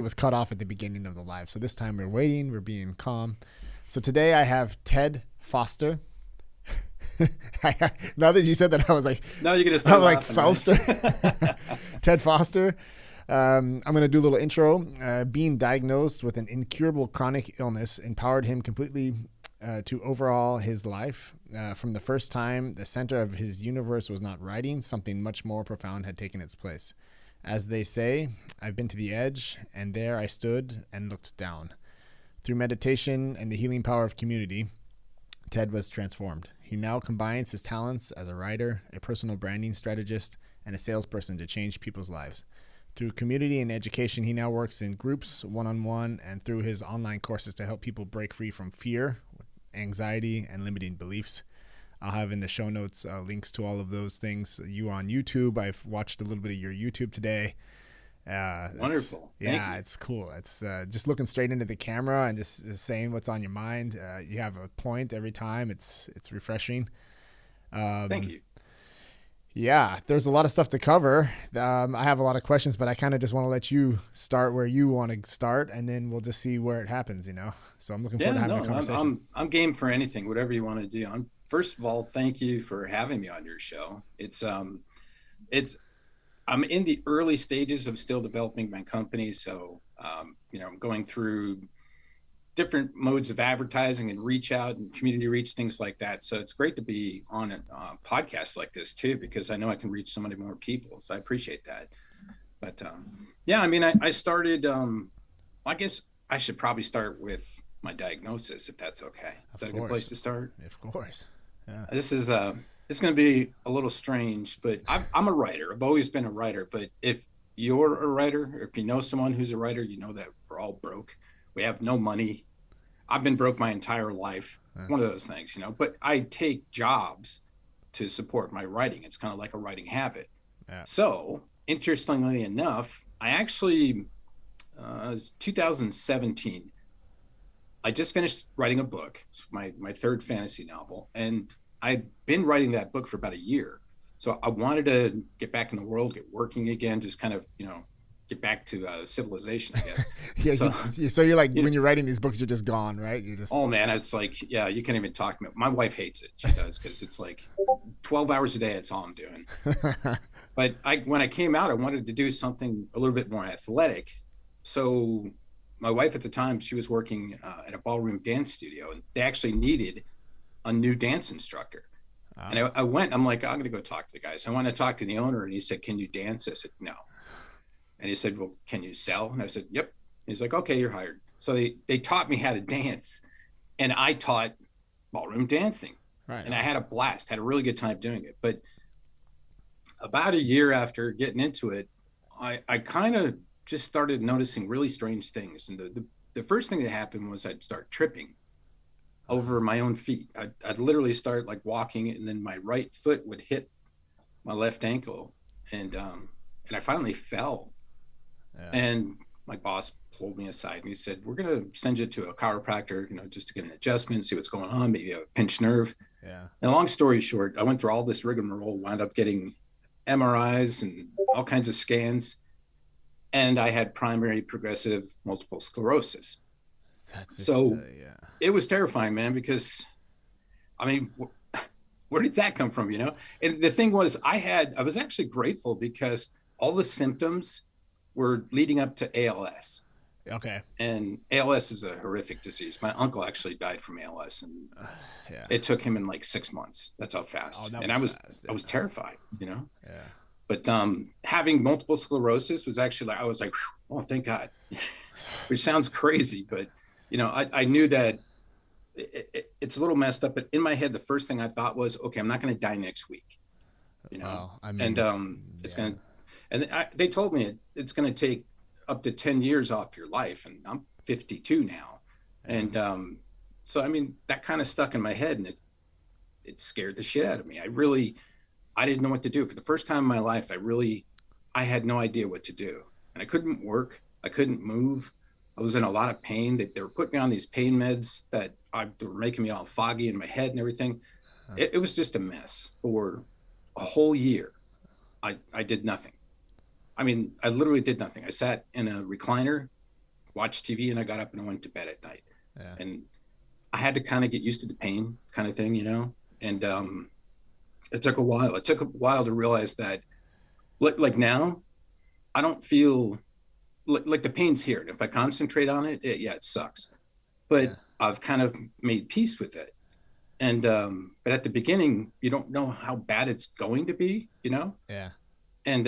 it was cut off at the beginning of the live. So this time we're waiting, we're being calm. So today I have Ted Fauster. Now that you said that, I was like, no, you're gonna start like laughing, Fauster. right? Ted Fauster. I'm going to do a little intro. Being diagnosed with an incurable chronic illness empowered him completely to overhaul his life. From the first time, the center of his universe was not writing, something much more profound had taken its place. As they say, I've been to the edge, and there I stood and looked down. Through meditation and the healing power of community, Ted was transformed. He now combines his talents as a writer, a personal branding strategist, and a salesperson to change people's lives. Through community and education, he now works in groups, one-on-one, and through his online courses to help people break free from fear, anxiety, and limiting beliefs. I'll have in the show notes links to all of those things. You on YouTube, I've watched a little bit of your YouTube today. Wonderful. Yeah, it's cool. It's just looking straight into the camera and just saying what's on your mind. You have a point every time. It's refreshing. Thank you. Yeah, there's a lot of stuff to cover. I have a lot of questions, but I kind of just want to let you start where you want to start, and then we'll just see where it happens, you know? So I'm looking forward to having a conversation. I'm game for anything, whatever you want to do. First of all, thank you for having me on your show. I'm in the early stages of still developing my company. So, I'm going through different modes of advertising and reach out and community reach, things like that. So it's great to be on a podcast like this too, because I know I can reach so many more people. So I appreciate that. But I started, I guess I should probably start with my diagnosis, if that's okay. Is that a good place to start? Of course. Yeah. This is it's going to be a little strange, but I'm a writer. I've always been a writer. But if you're a writer, or if you know someone who's a writer, you know that we're all broke. We have no money. I've been broke my entire life. One of those things, but I take jobs to support my writing. It's kind of like a writing habit. Yeah. So interestingly enough, I actually, 2017, I just finished writing a book. It's my third fantasy novel. And I'd been writing that book for about a year. So I wanted to get back in the world, get working again, just kind of, get back to civilization, I guess. Yeah. So you're like, when you're writing these books, you're just gone, right? You're just. Oh man, it's like, yeah, you can't even talk. My wife hates it. She does, because it's like 12 hours a day. That's all I'm doing. But when I came out, I wanted to do something a little bit more athletic. So my wife at the time, she was working at a ballroom dance studio, and they actually needed a new dance instructor. And I went. I'm like, I'm going to go talk to the guys. I want to talk to the owner, and he said, "Can you dance?" I said, "No." And he said, "Well, can you sell?" And I said, "Yep." He's like, "Okay, you're hired." So they taught me how to dance, and I taught ballroom dancing. Right. And I had a blast, had a really good time doing it. But about a year after getting into it, I kind of just started noticing really strange things. And the first thing that happened was I'd start tripping over my own feet. I'd literally start like walking, and then my right foot would hit my left ankle, and I finally fell. Yeah. And my boss pulled me aside and he said, "We're going to send you to a chiropractor, just to get an adjustment, see what's going on. Maybe you have a pinched nerve." Yeah. And long story short, I went through all this rigmarole, wound up getting MRIs and all kinds of scans. And I had primary progressive multiple sclerosis. It was terrifying, man, because where did that come from, And the thing was, I was actually grateful because all the symptoms were leading up to ALS. Okay. And ALS is a horrific disease. My uncle actually died from ALS, and it took him in like 6 months. That's how fast. And I was terrified, Yeah. But having multiple sclerosis was actually, I was like, "Oh, thank God," which sounds crazy, but I knew that it's a little messed up. But in my head, the first thing I thought was, okay, I'm not going to die next week, it's going to. And they told me it's going to take up to 10 years off your life. And I'm 52 now. And so, that kind of stuck in my head, and it scared the shit out of me. I didn't know what to do. For the first time in my life, I had no idea what to do. And I couldn't work. I couldn't move. I was in a lot of pain. They were putting me on these pain meds that they were making me all foggy in my head and everything. It was just a mess. For a whole year, I did nothing. I literally did nothing. I sat in a recliner watched TV and I got up and I went to bed at night. Yeah. And I had to kind of get used to the pain kind of thing, and it took a while. It took a while to realize that, like now, I don't feel like the pain's here. If I concentrate on it, it sucks. But Yeah. I've kind of made peace with it. And but at the beginning, you don't know how bad it's going to be, Yeah. and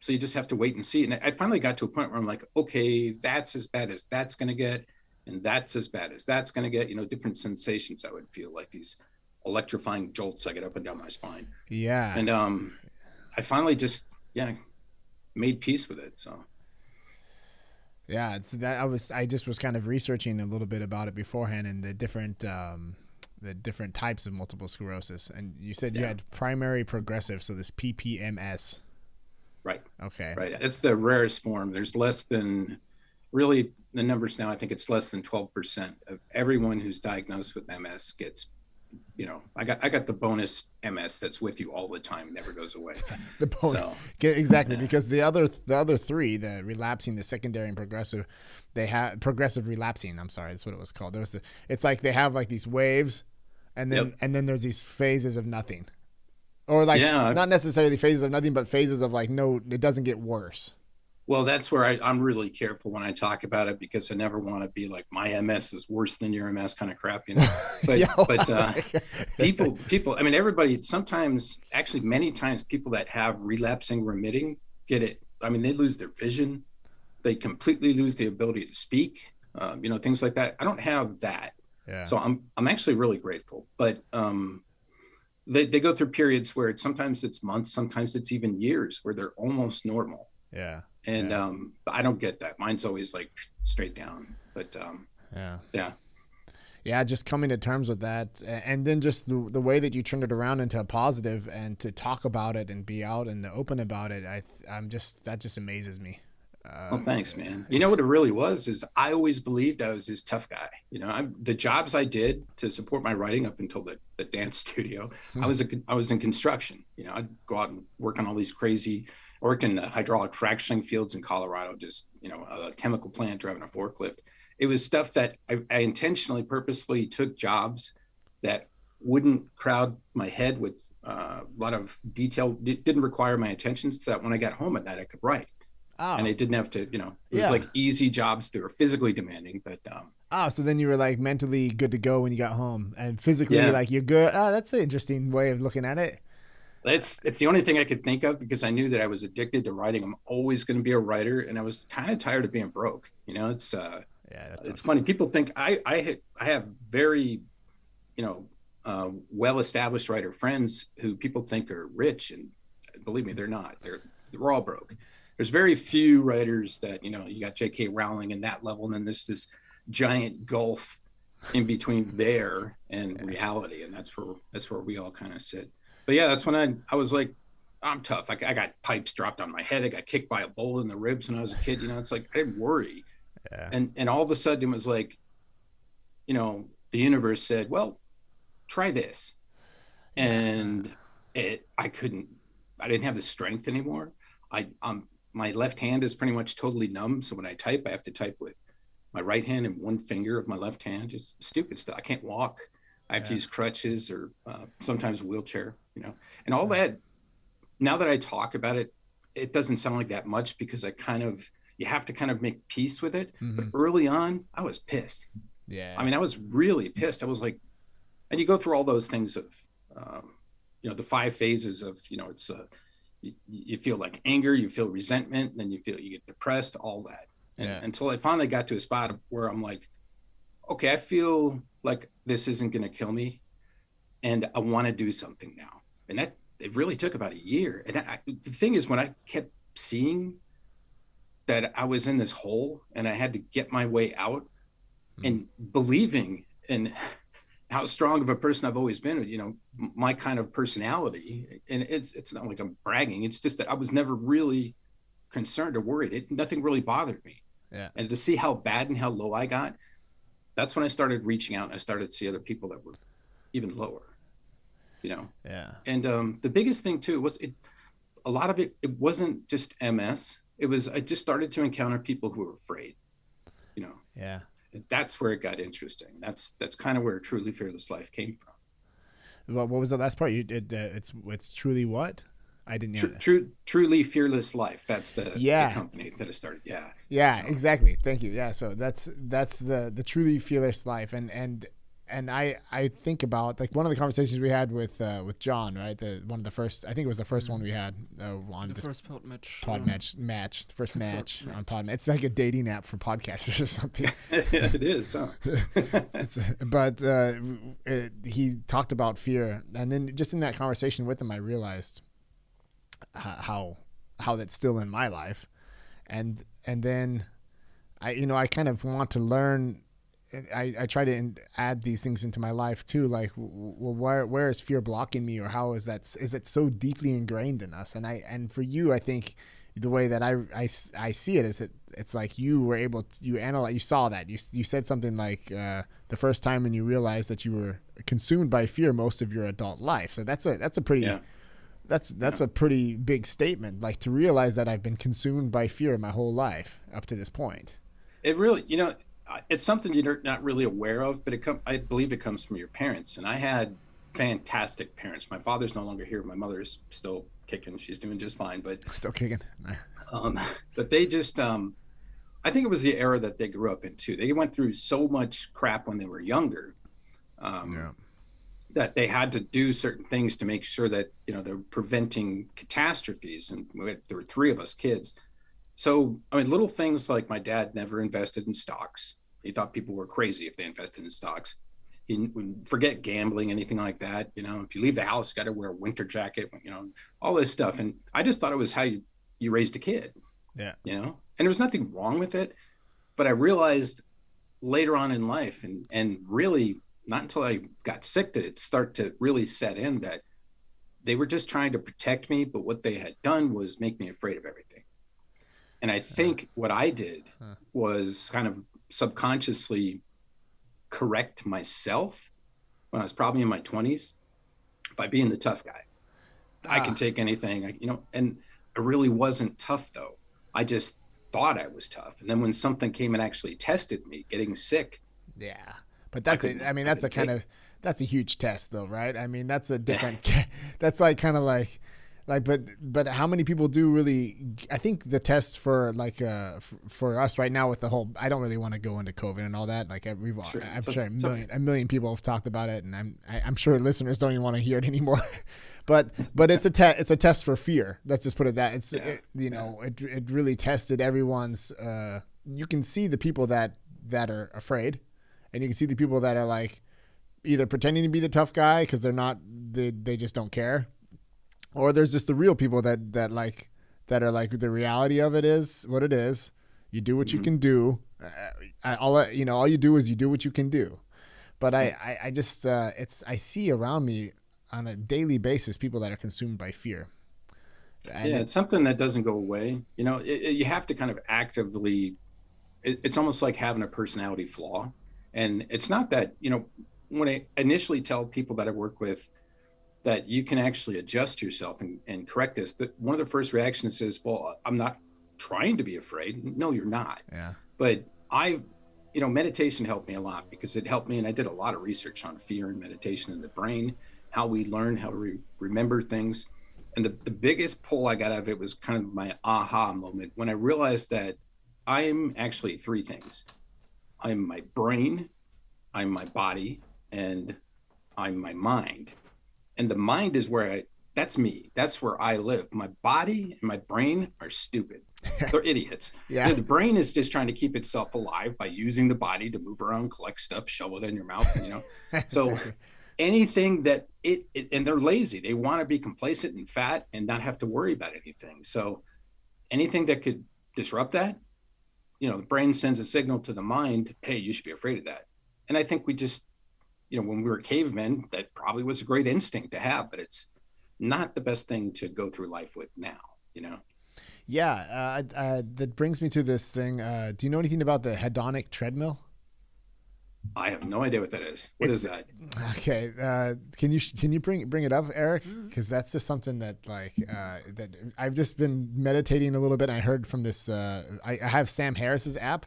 so you just have to wait and see. And I finally got to a point where I'm like, okay, that's as bad as that's going to get, and that's as bad as that's going to get. Different sensations I would feel, like these electrifying jolts I get up and down my spine. Yeah. And I finally just made peace with it. So yeah, it's that I just was kind of researching a little bit about it beforehand, and the different types of multiple sclerosis. And you said you had primary progressive, so this PPMS. Right. Okay. Right. It's the rarest form. There's less than, really, the numbers now, I think it's less than 12% of everyone who's diagnosed with MS gets, I got the bonus MS that's with you all the time, never goes away. The bonus. So, exactly, because the other three, the relapsing, the secondary, and progressive, they have progressive relapsing. I'm sorry, that's what it was called. It's like they have like these waves, and then there's these phases of nothing. Or like not necessarily phases of nothing, but phases of like, no, it doesn't get worse. Well, that's where I'm really careful when I talk about it, because I never want to be like, my MS is worse than your MS kind of crap, But people, I mean, everybody, sometimes, actually many times, people that have relapsing remitting get it. I mean, they lose their vision. They completely lose the ability to speak, things like that. I don't have that. Yeah. So I'm actually really grateful. But they go through periods where sometimes it's months, sometimes it's even years, where they're almost normal. Yeah. And I don't get that. Mine's always like straight down. But just coming to terms with that, and then just the way that you turned it around into a positive, and to talk about it and be out and open about it, that just amazes me. Well, thanks, man. You know what it really was is I always believed I was this tough guy. The jobs I did to support my writing up until the dance studio, I was in construction. I'd go out and work on all these crazy. I worked in hydraulic fracturing fields in Colorado, just a chemical plant, driving a forklift. It was stuff that I intentionally, purposely took jobs that wouldn't crowd my head with a lot of detail. It didn't require my attention, so that when I got home at night, I could write. Oh. And I didn't have to, it was like easy jobs. They were physically demanding, but. So then you were like mentally good to go when you got home, and physically like you're good. Oh, that's an interesting way of looking at it. It's the only thing I could think of, because I knew that I was addicted to writing. I'm always going to be a writer, and I was kind of tired of being broke. It's funny. People think I have very, well-established writer friends who people think are rich, and believe me, they're not. They're all broke. There's very few writers that, you got J.K. Rowling in that level, and then there's this giant gulf in between there and reality, and that's where we all kind of sit. But yeah, that's when I was like, I'm tough. I got pipes dropped on my head. I got kicked by a bull in the ribs when I was a kid. It's like I didn't worry, and all of a sudden it was like, the universe said, well, try this, and I didn't have the strength anymore. My left hand is pretty much totally numb. So when I type, I have to type with my right hand and one finger of my left hand, just stupid stuff. I can't walk. I have to use crutches or sometimes a wheelchair, and all that. Now that I talk about it, it doesn't sound like that much, because you have to kind of make peace with it. Mm-hmm. But early on, I was pissed. Yeah. I mean, I was really pissed. I was like, and you go through all those things of, the 5 phases of, it's you feel like anger, you feel resentment, and then you get depressed, all that. And until I finally got to a spot where I'm like, okay, I feel like this isn't going to kill me, and I want to do something now. And it really took about a year. And the thing is, when I kept seeing that I was in this hole and I had to get my way out, and believing in how strong of a person I've always been, my kind of personality. And it's not like I'm bragging. It's just that I was never really concerned or worried. Nothing really bothered me. Yeah. And to see how bad and how low I got, that's when I started reaching out, and I started to see other people that were even lower, Yeah. And the biggest thing too was a lot of it wasn't just MS. It was, I just started to encounter people who were afraid. you know. Yeah. That's where it got interesting. That's kind of where Truly Fearless Life came from. Well, what was the last part? It's truly what? I didn't hear. Truly Fearless Life. That's the Yeah. company that I started. Yeah. Yeah, So exactly. Thank you. Yeah, so that's the truly fearless life, and I think about like one of the conversations we had with John, right? One of the first, I think it was the first one we had on The this first pod match. match, the first match on Podmatch. It's like a dating app for podcasters or something. it is. Huh? But he talked about fear, and then just in that conversation with him, I realized how that's still in my life, and then I kind of want to learn. I try to add these things into my life too. Like, well, where is fear blocking me, or how is it so deeply ingrained in us? And for you, I think the way that I see it is it's like you were able to, you analyze, you saw that you said something like the first time when you realized that you were consumed by fear most of your adult life. So that's a pretty That's a pretty big statement, like to realize that I've been consumed by fear my whole life up to this point. It really, it's something you're not really aware of, but I believe it comes from your parents. And I had fantastic parents. My father's no longer here. My mother's still kicking. She's doing just fine, but Still kicking. but they just, I think it was the era that they grew up in too. They went through so much crap when they were younger. That they had to do certain things to make sure that, they're preventing catastrophes. And there were 3 of us kids. So, I mean, little things like my dad never invested in stocks. He thought people were crazy if they invested in stocks. He would forget gambling, anything like that. If you leave the house, got to wear a winter jacket, all this stuff. And I just thought it was how you raised a kid. Yeah. And there was nothing wrong with it. But I realized later on in life, and really not until I got sick did it start to really set in, that they were just trying to protect me. But what they had done was make me afraid of everything. And I think what I did was kind of subconsciously correct myself when I was probably in my 20s by being the tough guy. I can take anything, and I really wasn't tough though. I just thought I was tough. And then when something came and actually tested me, getting sick. Yeah. But that's that's a huge test though, right? I mean, that's a different, that's like kind of like, but how many people do really, I think the test for like, for us right now with the whole, I don't really want to go into COVID and all that. Like I'm sure a million people have talked about it, and I'm sure listeners don't even want to hear it anymore. but it's a test for fear. Let's just put it that it really tested everyone's, you can see the people that are afraid. And you can see the people that are like either pretending to be the tough guy because they're not, they just don't care, or there's just the real people that are like the reality of it is what it is. You do what you can do. All you do is you do what you can do. But I just I see around me on a daily basis people that are consumed by fear. And it's something that doesn't go away. You have to kind of actively. It's almost like having a personality flaw. And it's not that, when I initially tell people that I work with that you can actually adjust yourself and correct this, that one of the first reactions is, well, I'm not trying to be afraid. No, you're not. Yeah. But meditation helped me a lot because it helped me. And I did a lot of research on fear and meditation in the brain, how we learn, how we remember things. And the biggest pull I got out of it was kind of my aha moment when I realized that I'm actually 3 things. I'm my brain, I'm my body, and I'm my mind. And the mind is that's me. That's where I live. My body and my brain are stupid. They're idiots. Yeah. The brain is just trying to keep itself alive by using the body to move around, collect stuff, shovel it in your mouth. So anything that and they're lazy. They want to be complacent and fat and not have to worry about anything. So anything that could disrupt that, the brain sends a signal to the mind, hey, you should be afraid of that. And I think we just, when we were cavemen, that probably was a great instinct to have, but it's not the best thing to go through life with now, Yeah. That brings me to this thing. Do you know anything about the Hedonic Treadmill? I have no idea what that is. What is that? Okay. Can you bring it up, Eric? Because that's just something that that I've just been meditating a little bit. And I heard from this. I have Sam Harris's app,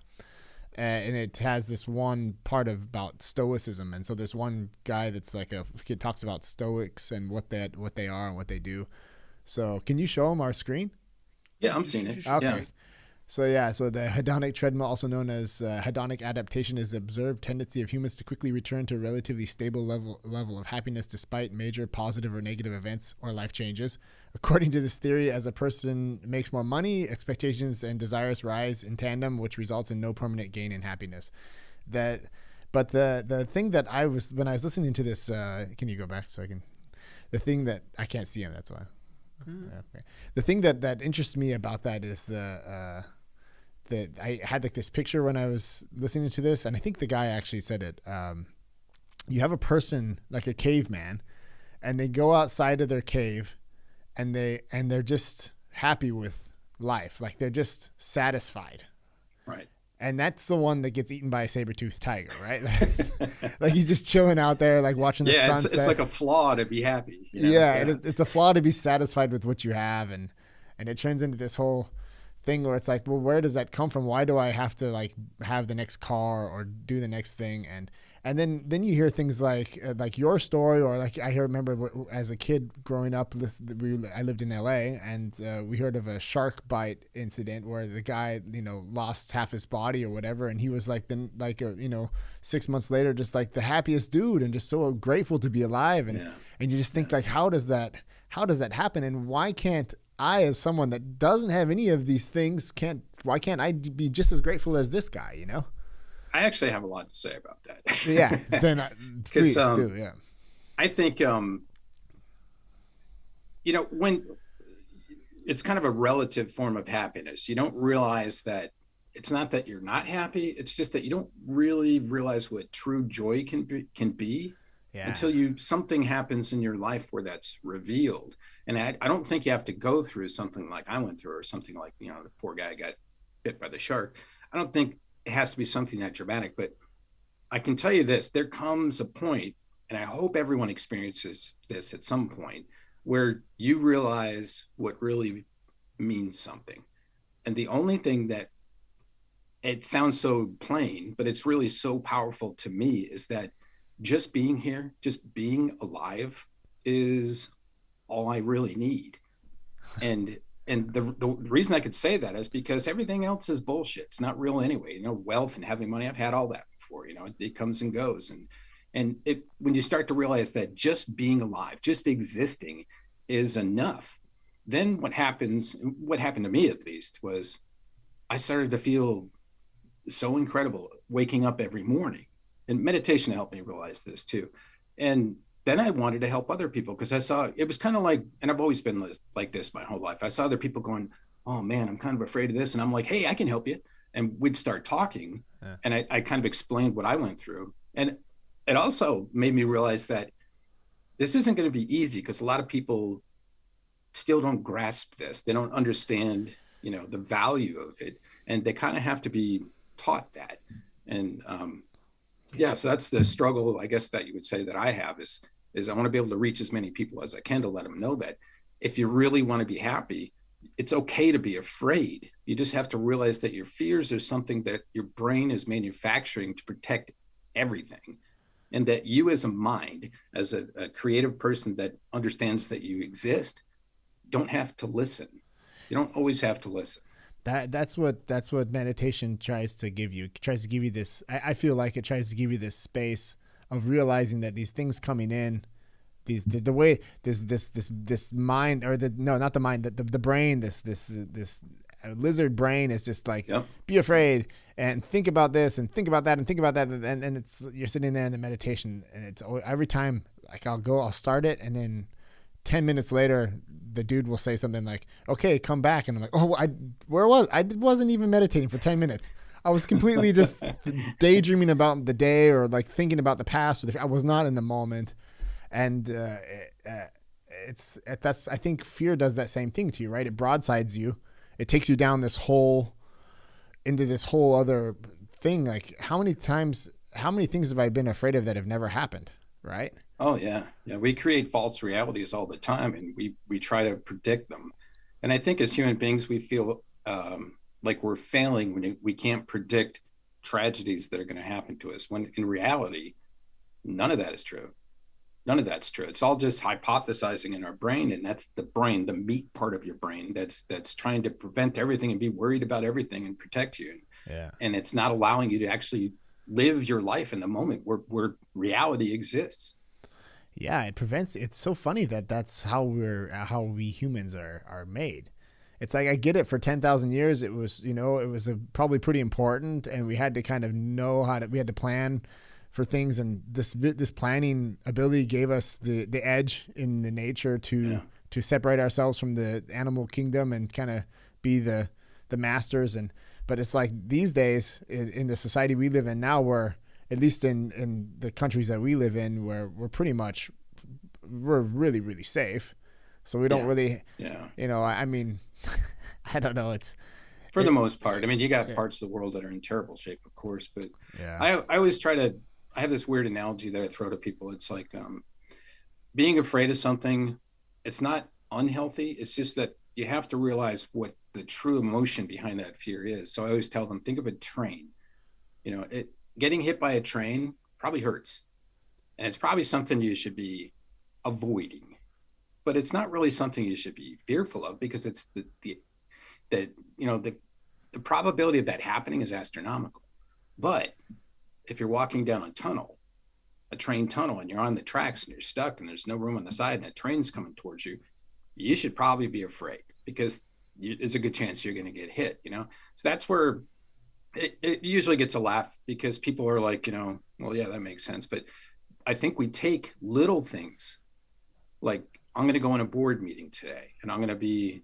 and it has this one part about stoicism. And so there's one guy that's like a kid talks about stoics and what they are and what they do. So can you show them our screen? Yeah, I'm seeing it. Okay. Yeah. So the hedonic treadmill, also known as hedonic adaptation, is the observed tendency of humans to quickly return to a relatively stable level of happiness despite major positive or negative events or life changes. According to this theory, as a person makes more money, expectations and desires rise in tandem, which results in no permanent gain in happiness. But the thing that when I was listening to this, can you go back so I can? The thing that I can't see him, that's why. Okay. The thing that interests me about that is that I had like this picture when I was listening to this, and I think the guy actually said it. You have a person like a caveman, and they go outside of their cave, and they're just happy with life, like they're just satisfied. Right. And that's the one that gets eaten by a saber-toothed tiger, right? Like he's just chilling out there, like watching the sunset. It's like a flaw to be happy. It's a flaw to be satisfied with what you have, and it turns into this whole thing where it's like, well, where does that come from? Why do I have to like have the next car or do the next thing? And then you hear things like your story, or like I remember as a kid growing up, I lived in LA, and we heard of a shark bite incident where the guy, lost half his body or whatever, and he was like 6 months later just like the happiest dude and just so grateful to be alive, and you just think like, how does that happen, and why can't I, as someone that doesn't have any of these things, why can't I be just as grateful as this guy, I actually have a lot to say about that. Yeah, then please do. Yeah, I think when it's kind of a relative form of happiness, you don't realize that it's not that you're not happy. It's just that you don't really realize what true joy can be until something happens in your life where that's revealed. And I don't think you have to go through something like I went through, or something like the poor guy got bit by the shark. I don't think it has to be something that dramatic, but I can tell you this, there comes a point, and I hope everyone experiences this at some point, where you realize what really means something. And the only thing that, it sounds so plain, but it's really so powerful to me, is that just being here, just being alive is all I really need. And the reason I could say that is because everything else is bullshit. It's not real anyway. Wealth and having money, I've had all that before. It comes and goes. And when you start to realize that just being alive, just existing is enough, then what happened to me at least, was I started to feel so incredible waking up every morning. And meditation helped me realize this too. And then I wanted to help other people, because I saw it was kind of like, and I've always been like this my whole life. I saw other people going, oh man, I'm kind of afraid of this. And I'm like, hey, I can help you. And we'd start talking. Yeah. And I kind of explained what I went through. And it also made me realize that this isn't going to be easy, because a lot of people still don't grasp this. They don't understand, the value of it. And they kind of have to be taught that. And so that's the struggle, I guess, that you would say that I have is I want to be able to reach as many people as I can to let them know that if you really want to be happy, it's okay to be afraid. You just have to realize that your fears are something that your brain is manufacturing to protect everything. And that you as a mind, as a creative person that understands that you exist, don't have to listen. You don't always have to listen. That's what meditation tries to give you. It tries to give you this. I feel like it tries to give you this space of realizing that these things coming in, the way this mind, or not the mind, the brain, this lizard brain is just like, be afraid and think about this and think about that and think about that, and it's, you're sitting there in the meditation, and it's every time, like I'll start it, and then 10 minutes later, the dude will say something like, okay, come back. And I'm like, oh, I wasn't even meditating for 10 minutes. I was completely just daydreaming about the day, or like thinking about the past. I was not in the moment. And I think fear does that same thing to you, right? It broadsides you. It takes you down into this whole other thing. Like how many things have I been afraid of that have never happened? Right? Oh yeah. Yeah. We create false realities all the time, and we try to predict them. And I think as human beings, we feel like we're failing when we can't predict tragedies that are going to happen to us, when in reality, none of that is true. None of that's true. It's all just hypothesizing in our brain, and that's the brain, the meat part of your brain that's trying to prevent everything and be worried about everything and protect you. Yeah. And it's not allowing you to actually live your life in the moment where reality exists. Yeah, it prevents. It's so funny that that's how we humans are made. It's like, I get it. For 10,000 years, it was, it was probably pretty important, and we had to kind of know we had to plan for things, and this planning ability gave us the edge in the nature to separate ourselves from the animal kingdom and kind of be the masters. But it's like these days in the society we live in now, where at least in the countries that we live in, where we're really, really safe. So we don't really, I mean, I don't know. It's for the most part. I mean, you got parts of the world that are in terrible shape, of course, but I always I have this weird analogy that I throw to people. It's like being afraid of something. It's not unhealthy. It's just that you have to realize what the true emotion behind that fear is. So I always tell them, think of a train. Getting hit by a train probably hurts, and it's probably something you should be avoiding, but it's not really something you should be fearful of, because it's the probability of that happening is astronomical. But if you're walking down a train tunnel, and you're on the tracks and you're stuck and there's no room on the side and a train's coming towards you, you should probably be afraid, because there's a good chance you're going to get hit, So that's where it usually gets a laugh, because people are like, well, yeah, that makes sense. But I think we take little things, like, I'm going to go in a board meeting today, and I'm going to be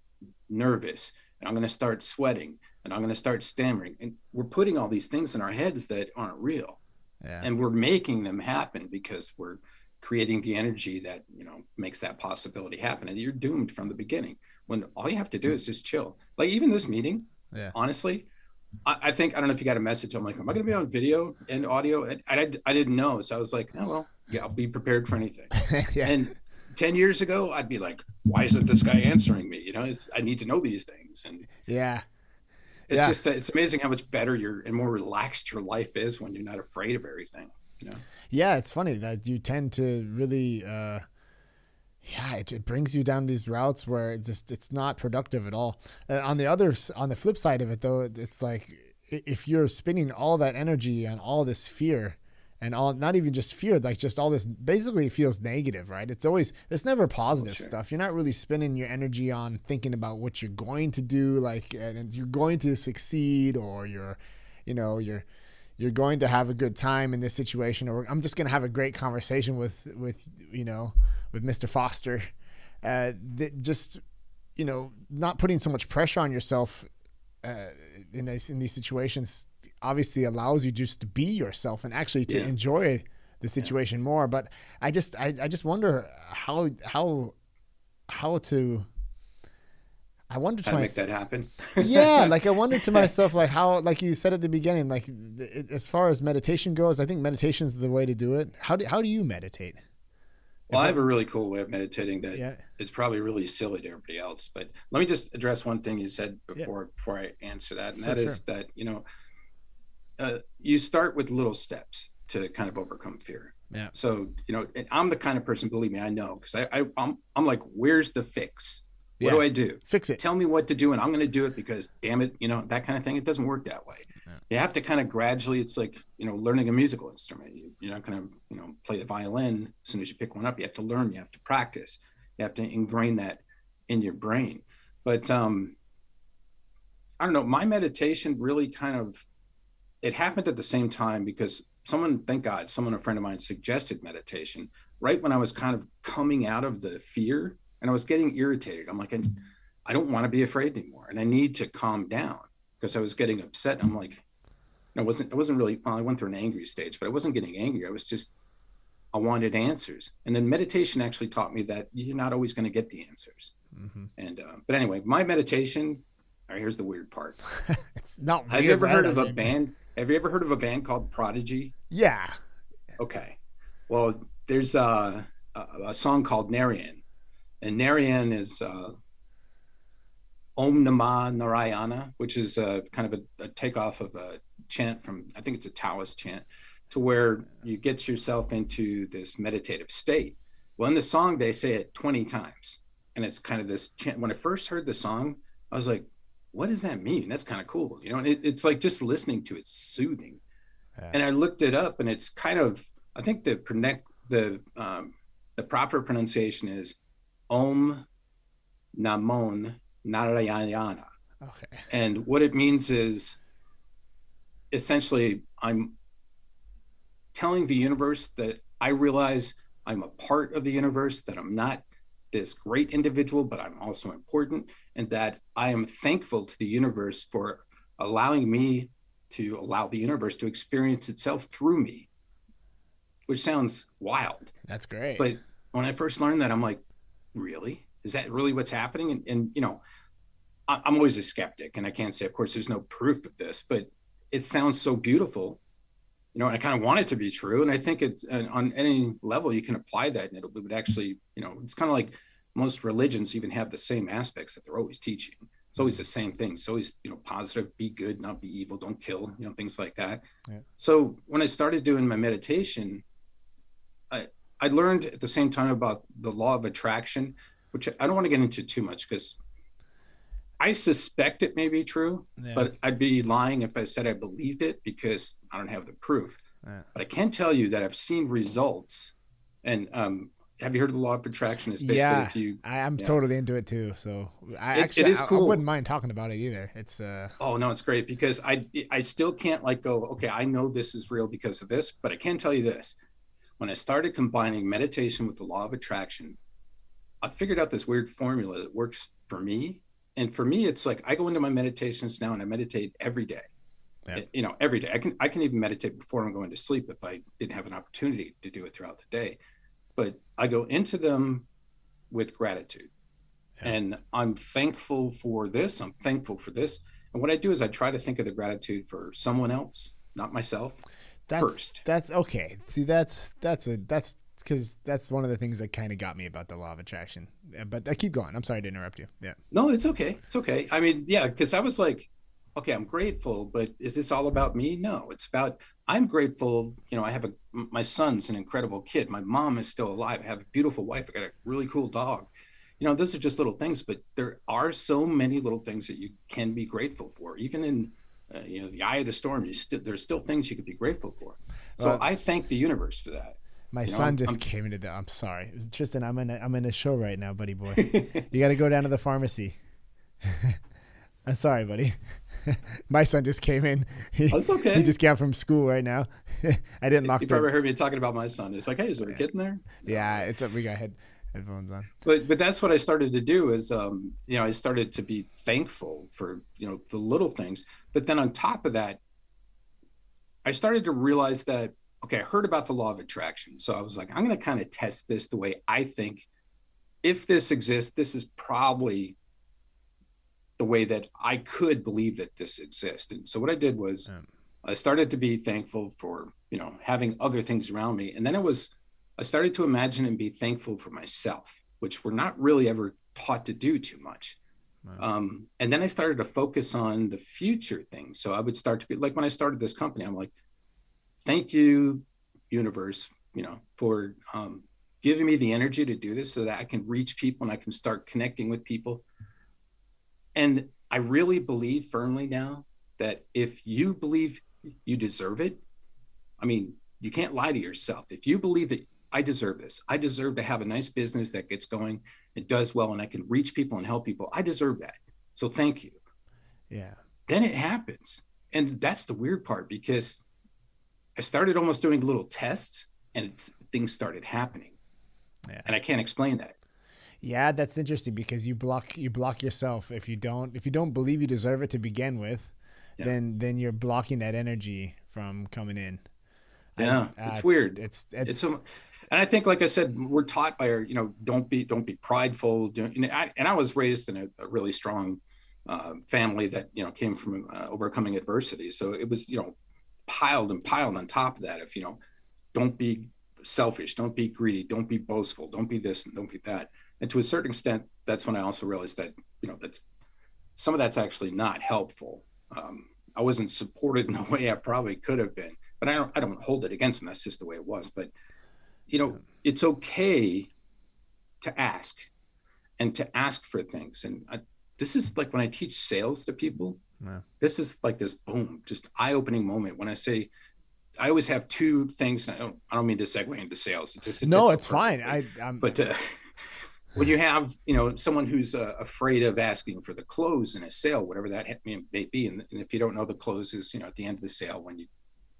nervous, and I'm going to start sweating, and I'm going to start stammering. And we're putting all these things in our heads that aren't real. Yeah. And we're making them happen because we're creating the energy that, makes that possibility happen. And you're doomed from the beginning, when all you have to do is just chill. Like even this meeting, honestly, I think, I don't know if you got a message. I'm like, am I going to be on video and audio? I didn't know. So I was like, oh, well, yeah, I'll be prepared for anything. And 10 years ago, I'd be like, why isn't this guy answering me? I need to know these things. And it's just, it's amazing how much better and more relaxed your life is when you're not afraid of everything. Yeah, it's funny that you tend to really, it brings you down these routes where it's not productive at all. On the flip side of it, though, it's like, if you're spending all that energy on all this fear, and all, not even just fear, like just all this basically feels negative, right? It's never positive stuff. You're not really spending your energy on thinking about what you're going to do, like, and you're going to succeed, or you're going to have a good time in this situation, or I'm just going to have a great conversation with Mr. Fauster. Not putting so much pressure on yourself in these situations obviously allows you just to be yourself and actually to enjoy the situation more. But I just wonder how to make that happen. Like I wondered to myself, like how, like you said at the beginning, like as far as meditation goes, I think meditation is the way to do it. How do you meditate? Well, I have a really cool way of meditating that it's probably really silly to everybody else. But let me just address one thing you said before I answer that. And that is that, you start with little steps to kind of overcome fear. Yeah. So, I'm the kind of person, believe me, I know, because I'm like, where's the fix? What do I do? Fix it. Tell me what to do, and I'm going to do it, because damn it, that kind of thing. It doesn't work that way. Yeah. You have to kind of gradually, it's like, learning a musical instrument. You're not going to, play the violin as soon as you pick one up. You have to learn, you have to practice, you have to ingrain that in your brain. But I don't know, my meditation really kind of, it happened at the same time, because a friend of mine suggested meditation right when I was kind of coming out of the fear, and I was getting irritated. I'm like, I don't want to be afraid anymore, and I need to calm down, because I was getting upset. I'm like, I wasn't really, I went through an angry stage, but I wasn't getting angry. I wanted answers. And then meditation actually taught me that you're not always going to get the answers. Mm-hmm. And, but anyway, my meditation, all right, here's the weird part. It's not weird. Have you ever heard of a band? Have you ever heard of a band called Prodigy? Yeah. Okay. Well, there's a song called Narayan. And Narayan is Om Namah Narayana, which is kind of a takeoff of chant from, I think it's a Taoist chant, to where you get yourself into this meditative state. Well, in the song, they say it 20 times. And it's kind of this chant. When I first heard the song, I was like, what does that mean? That's kind of cool. You know, and it's like just listening to it's soothing. Yeah. And I looked it up, and it's kind of, I think the proper pronunciation is Om Namon Narayana. Okay. And what it means is essentially I'm telling the universe that I realize I'm a part of the universe, that I'm not this great individual, but I'm also important, and that I am thankful to the universe for allowing me to allow the universe to experience itself through me, which sounds wild. That's great. But when I first learned that, I'm like, really? Is that really what's happening? And you know, I'm always a skeptic, and I can't say, of course, there's no proof of this, but it sounds so beautiful, you know, and I kind of want it to be true. And I think it's on any level you can apply that, and it would actually, you know, it's kind of like most religions even have the same aspects that they're always teaching. It's always the same thing. It's always, you know, positive, be good, not be evil, don't kill, you know, things like that. Yeah. So when I started doing my meditation, I learned at the same time about the law of attraction, which I don't want to get into too much because I suspect it may be true, yeah, but I'd be lying if I said I believed it because I don't have the proof. Yeah. But I can tell you that I've seen results. And have you heard of the law of attraction? It's basically yeah, if you, I'm totally into it too. So it is cool. I wouldn't mind talking about it either. It's oh no, it's great because I still can't like go, okay, I know this is real because of this, but I can tell you this. When I started combining meditation with the law of attraction, I figured out this weird formula that works for me. And for me, it's like I go into my meditations now and I meditate every day. Yeah. You know, every day. I can even meditate before I'm going to sleep if I didn't have an opportunity to do it throughout the day. But I go into them with gratitude. Yeah. And I'm thankful for this. I'm thankful for this. And what I do is I try to think of the gratitude for someone else, not myself. First. That's okay. See, that's because that's one of the things that kind of got me about the law of attraction. But I keep going. I'm sorry to interrupt you. Yeah. No, it's okay. It's okay. I mean, yeah, because I was like, okay, I'm grateful, but is this all about me? No, it's about, I'm grateful. You know, I have my son's an incredible kid. My mom is still alive. I have a beautiful wife. I got a really cool dog. You know, those are just little things, but there are so many little things that you can be grateful for, even in you know, the eye of the storm. There's still things you could be grateful for. So I thank the universe for that. My son just came into the. I'm sorry, Tristan. I'm in a show right now, buddy boy. You got to go down to the pharmacy. I'm sorry, buddy. My son just came in. That's okay. He just got from school right now. I didn't lock. You probably heard me talking about my son. It's like, hey, is there a kid in there? Yeah, it's we got headphones on. But that's what I started to do is you know, I started to be thankful for, you know, the little things. But then on top of that, I started to realize that, okay, I heard about the law of attraction. So I was like, I'm going to kind of test this the way I think. If this exists, this is probably the way that I could believe that this exists. And so what I did was I started to be thankful for, you know, having other things around me. And then I started to imagine and be thankful for myself, which we're not really ever taught to do too much. Wow. And then I started to focus on the future things. So I would start to be like, when I started this company, I'm like, thank you, universe, you know, for giving me the energy to do this so that I can reach people and I can start connecting with people. And I really believe firmly now that if you believe you deserve it, I mean, you can't lie to yourself. If you believe that I deserve this, I deserve to have a nice business that gets going, it does well, and I can reach people and help people, I deserve that. So thank you. Yeah. Then it happens. And that's the weird part, because I started almost doing little tests and things started happening. Yeah. And I can't explain that. Yeah, that's interesting because you block yourself if you don't believe you deserve it to begin with. Yeah. Then you're blocking that energy from coming in. Yeah, it's weird. It's and I think, like I said, we're taught by our, you know, don't be prideful. And I was raised in a really strong family that, you know, came from overcoming adversity. So it was, you know, piled on top of that. If, you know, don't be selfish, don't be greedy, don't be boastful, don't be this, and don't be that. And to a certain extent, that's when I also realized that, you know, some of that's actually not helpful. I wasn't supported in the way I probably could have been, but I don't hold it against them. That's just the way it was. But, it's okay to ask and to ask for things. And this is like when I teach sales to people, this is like this boom, just eye-opening moment when I say, I always have two things. I don't mean to segue into sales. It's fine. But when you have, someone who's afraid of asking for the close in a sale, whatever that may be, and if you don't know, the close is, at the end of the sale when you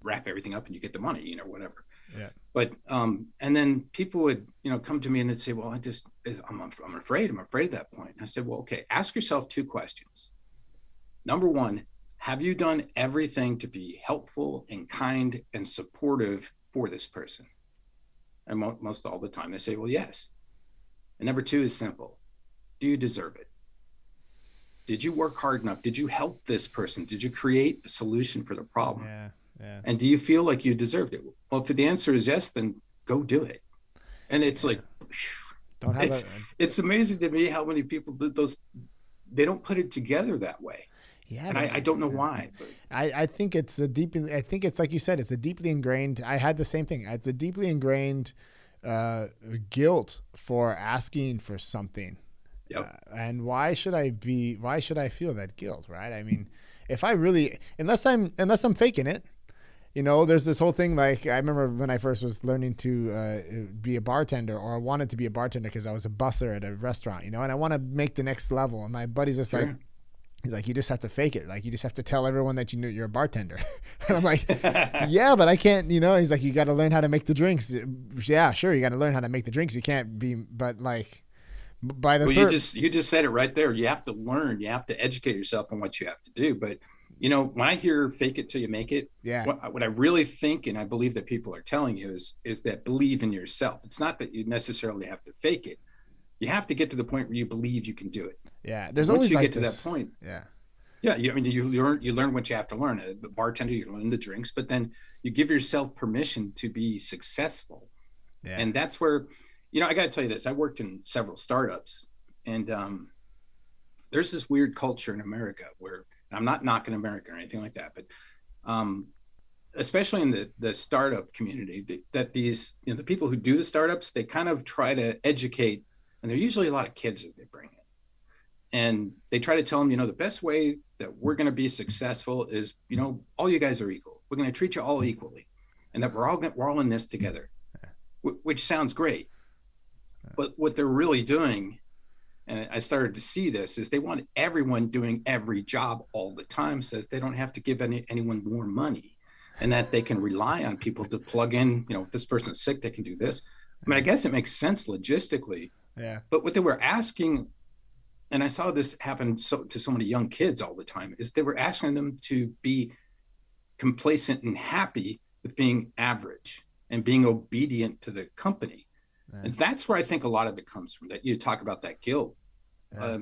wrap everything up and you get the money, whatever. Yeah. But and then people would, come to me and they'd say, well, I'm afraid of that point. And I said, well, okay, ask yourself two questions. Number one, have you done everything to be helpful and kind and supportive for this person? And most all the time they say, well, yes. And number two is simple. Do you deserve it? Did you work hard enough? Did you help this person? Did you create a solution for the problem? Yeah. And do you feel like you deserved it? Well, if the answer is yes, then go do it. And it's like, it's amazing to me how many people they don't put it together that way. Yeah, and I don't know why. But. I think it's like you said, it's a deeply ingrained. I had the same thing. It's a deeply ingrained guilt for asking for something. Yep. And why should I feel that guilt, right? I mean, if I really, unless I'm faking it, there's this whole thing. Like, I remember when I first was learning to be a bartender, or I wanted to be a bartender because I was a busser at a restaurant, and I want to make the next level. And my buddy's just like, he's like, you just have to fake it. Like, you just have to tell everyone that you're a bartender. And I'm like, yeah, but I can't, he's like, you got to learn how to make the drinks. Yeah, sure. You got to learn how to make the drinks. You can't be, but like by the you just said it right there. You have to learn, you have to educate yourself on what you have to do. But when I hear fake it till you make it, what I really think, and I believe that people are telling you is that believe in yourself. It's not that you necessarily have to fake it. You have to get to the point where you believe you can do it. Yeah, there's once always you like get to that point. Yeah. You learn what you have to learn. A bartender, you learn the drinks, but then you give yourself permission to be successful. Yeah. And that's where, I got to tell you this. I worked in several startups, and there's this weird culture in America where, I'm not knocking America or anything like that, but especially in the startup community, that these, the people who do the startups, they kind of try to educate. And they're usually a lot of kids that they bring in. And they try to tell them, the best way that we're going to be successful is, all you guys are equal. We're going to treat you all equally. And that we're all in this together, which sounds great. But what they're really doing, and I started to see this, is they want everyone doing every job all the time so that they don't have to give anyone more money, and that they can rely on people to plug in, if this person's sick, they can do this. I mean, I guess it makes sense logistically. Yeah. But what they were asking, and I saw this happen to so many young kids all the time, is they were asking them to be complacent and happy with being average and being obedient to the company. Yeah. And that's where I think a lot of it comes from, that you talk about that guilt. Yeah.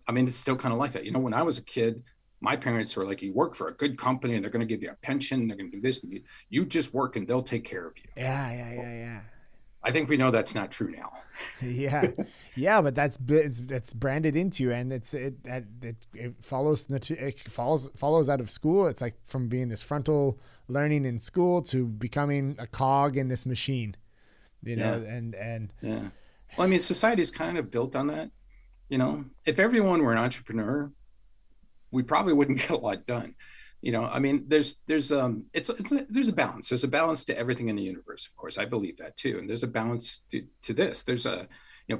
I mean, it's still kind of like that. When I was a kid, my parents were like, you work for a good company and they're going to give you a pension. They're going to do this. And you just work and they'll take care of you. Yeah. I think we know that's not true now. Yeah, but it's branded into, and it follows out of school. It's like from being this frontal learning in school to becoming a cog in this machine, and yeah. Well, I mean, society's kind of built on that. If everyone were an entrepreneur, we probably wouldn't get a lot done. I mean, there's a balance. There's a balance to everything in the universe. Of course, I believe that too. And there's a balance to this. There's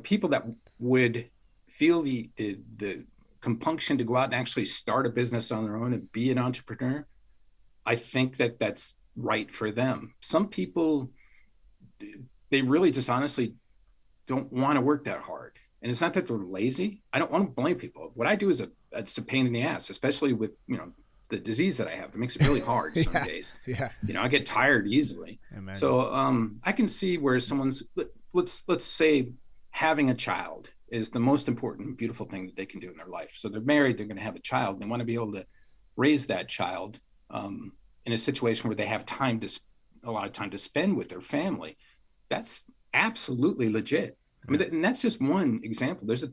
people that would feel the compunction to go out and actually start a business on their own and be an entrepreneur. I think that's right for them. Some people, they really just honestly don't want to work that hard. And it's not that they're lazy. I don't want to blame people. What I do is it's a pain in the ass, especially with, the disease that I have. It makes it really hard some days. Yeah. I get tired easily. Amen. So I can see where someone's, let's say having a child is the most important, beautiful thing that they can do in their life. So they're married, they're going to have a child. They want to be able to raise that child in a situation where they have a lot of time to spend with their family. That's absolutely legit. I mean, and that's just one example. There's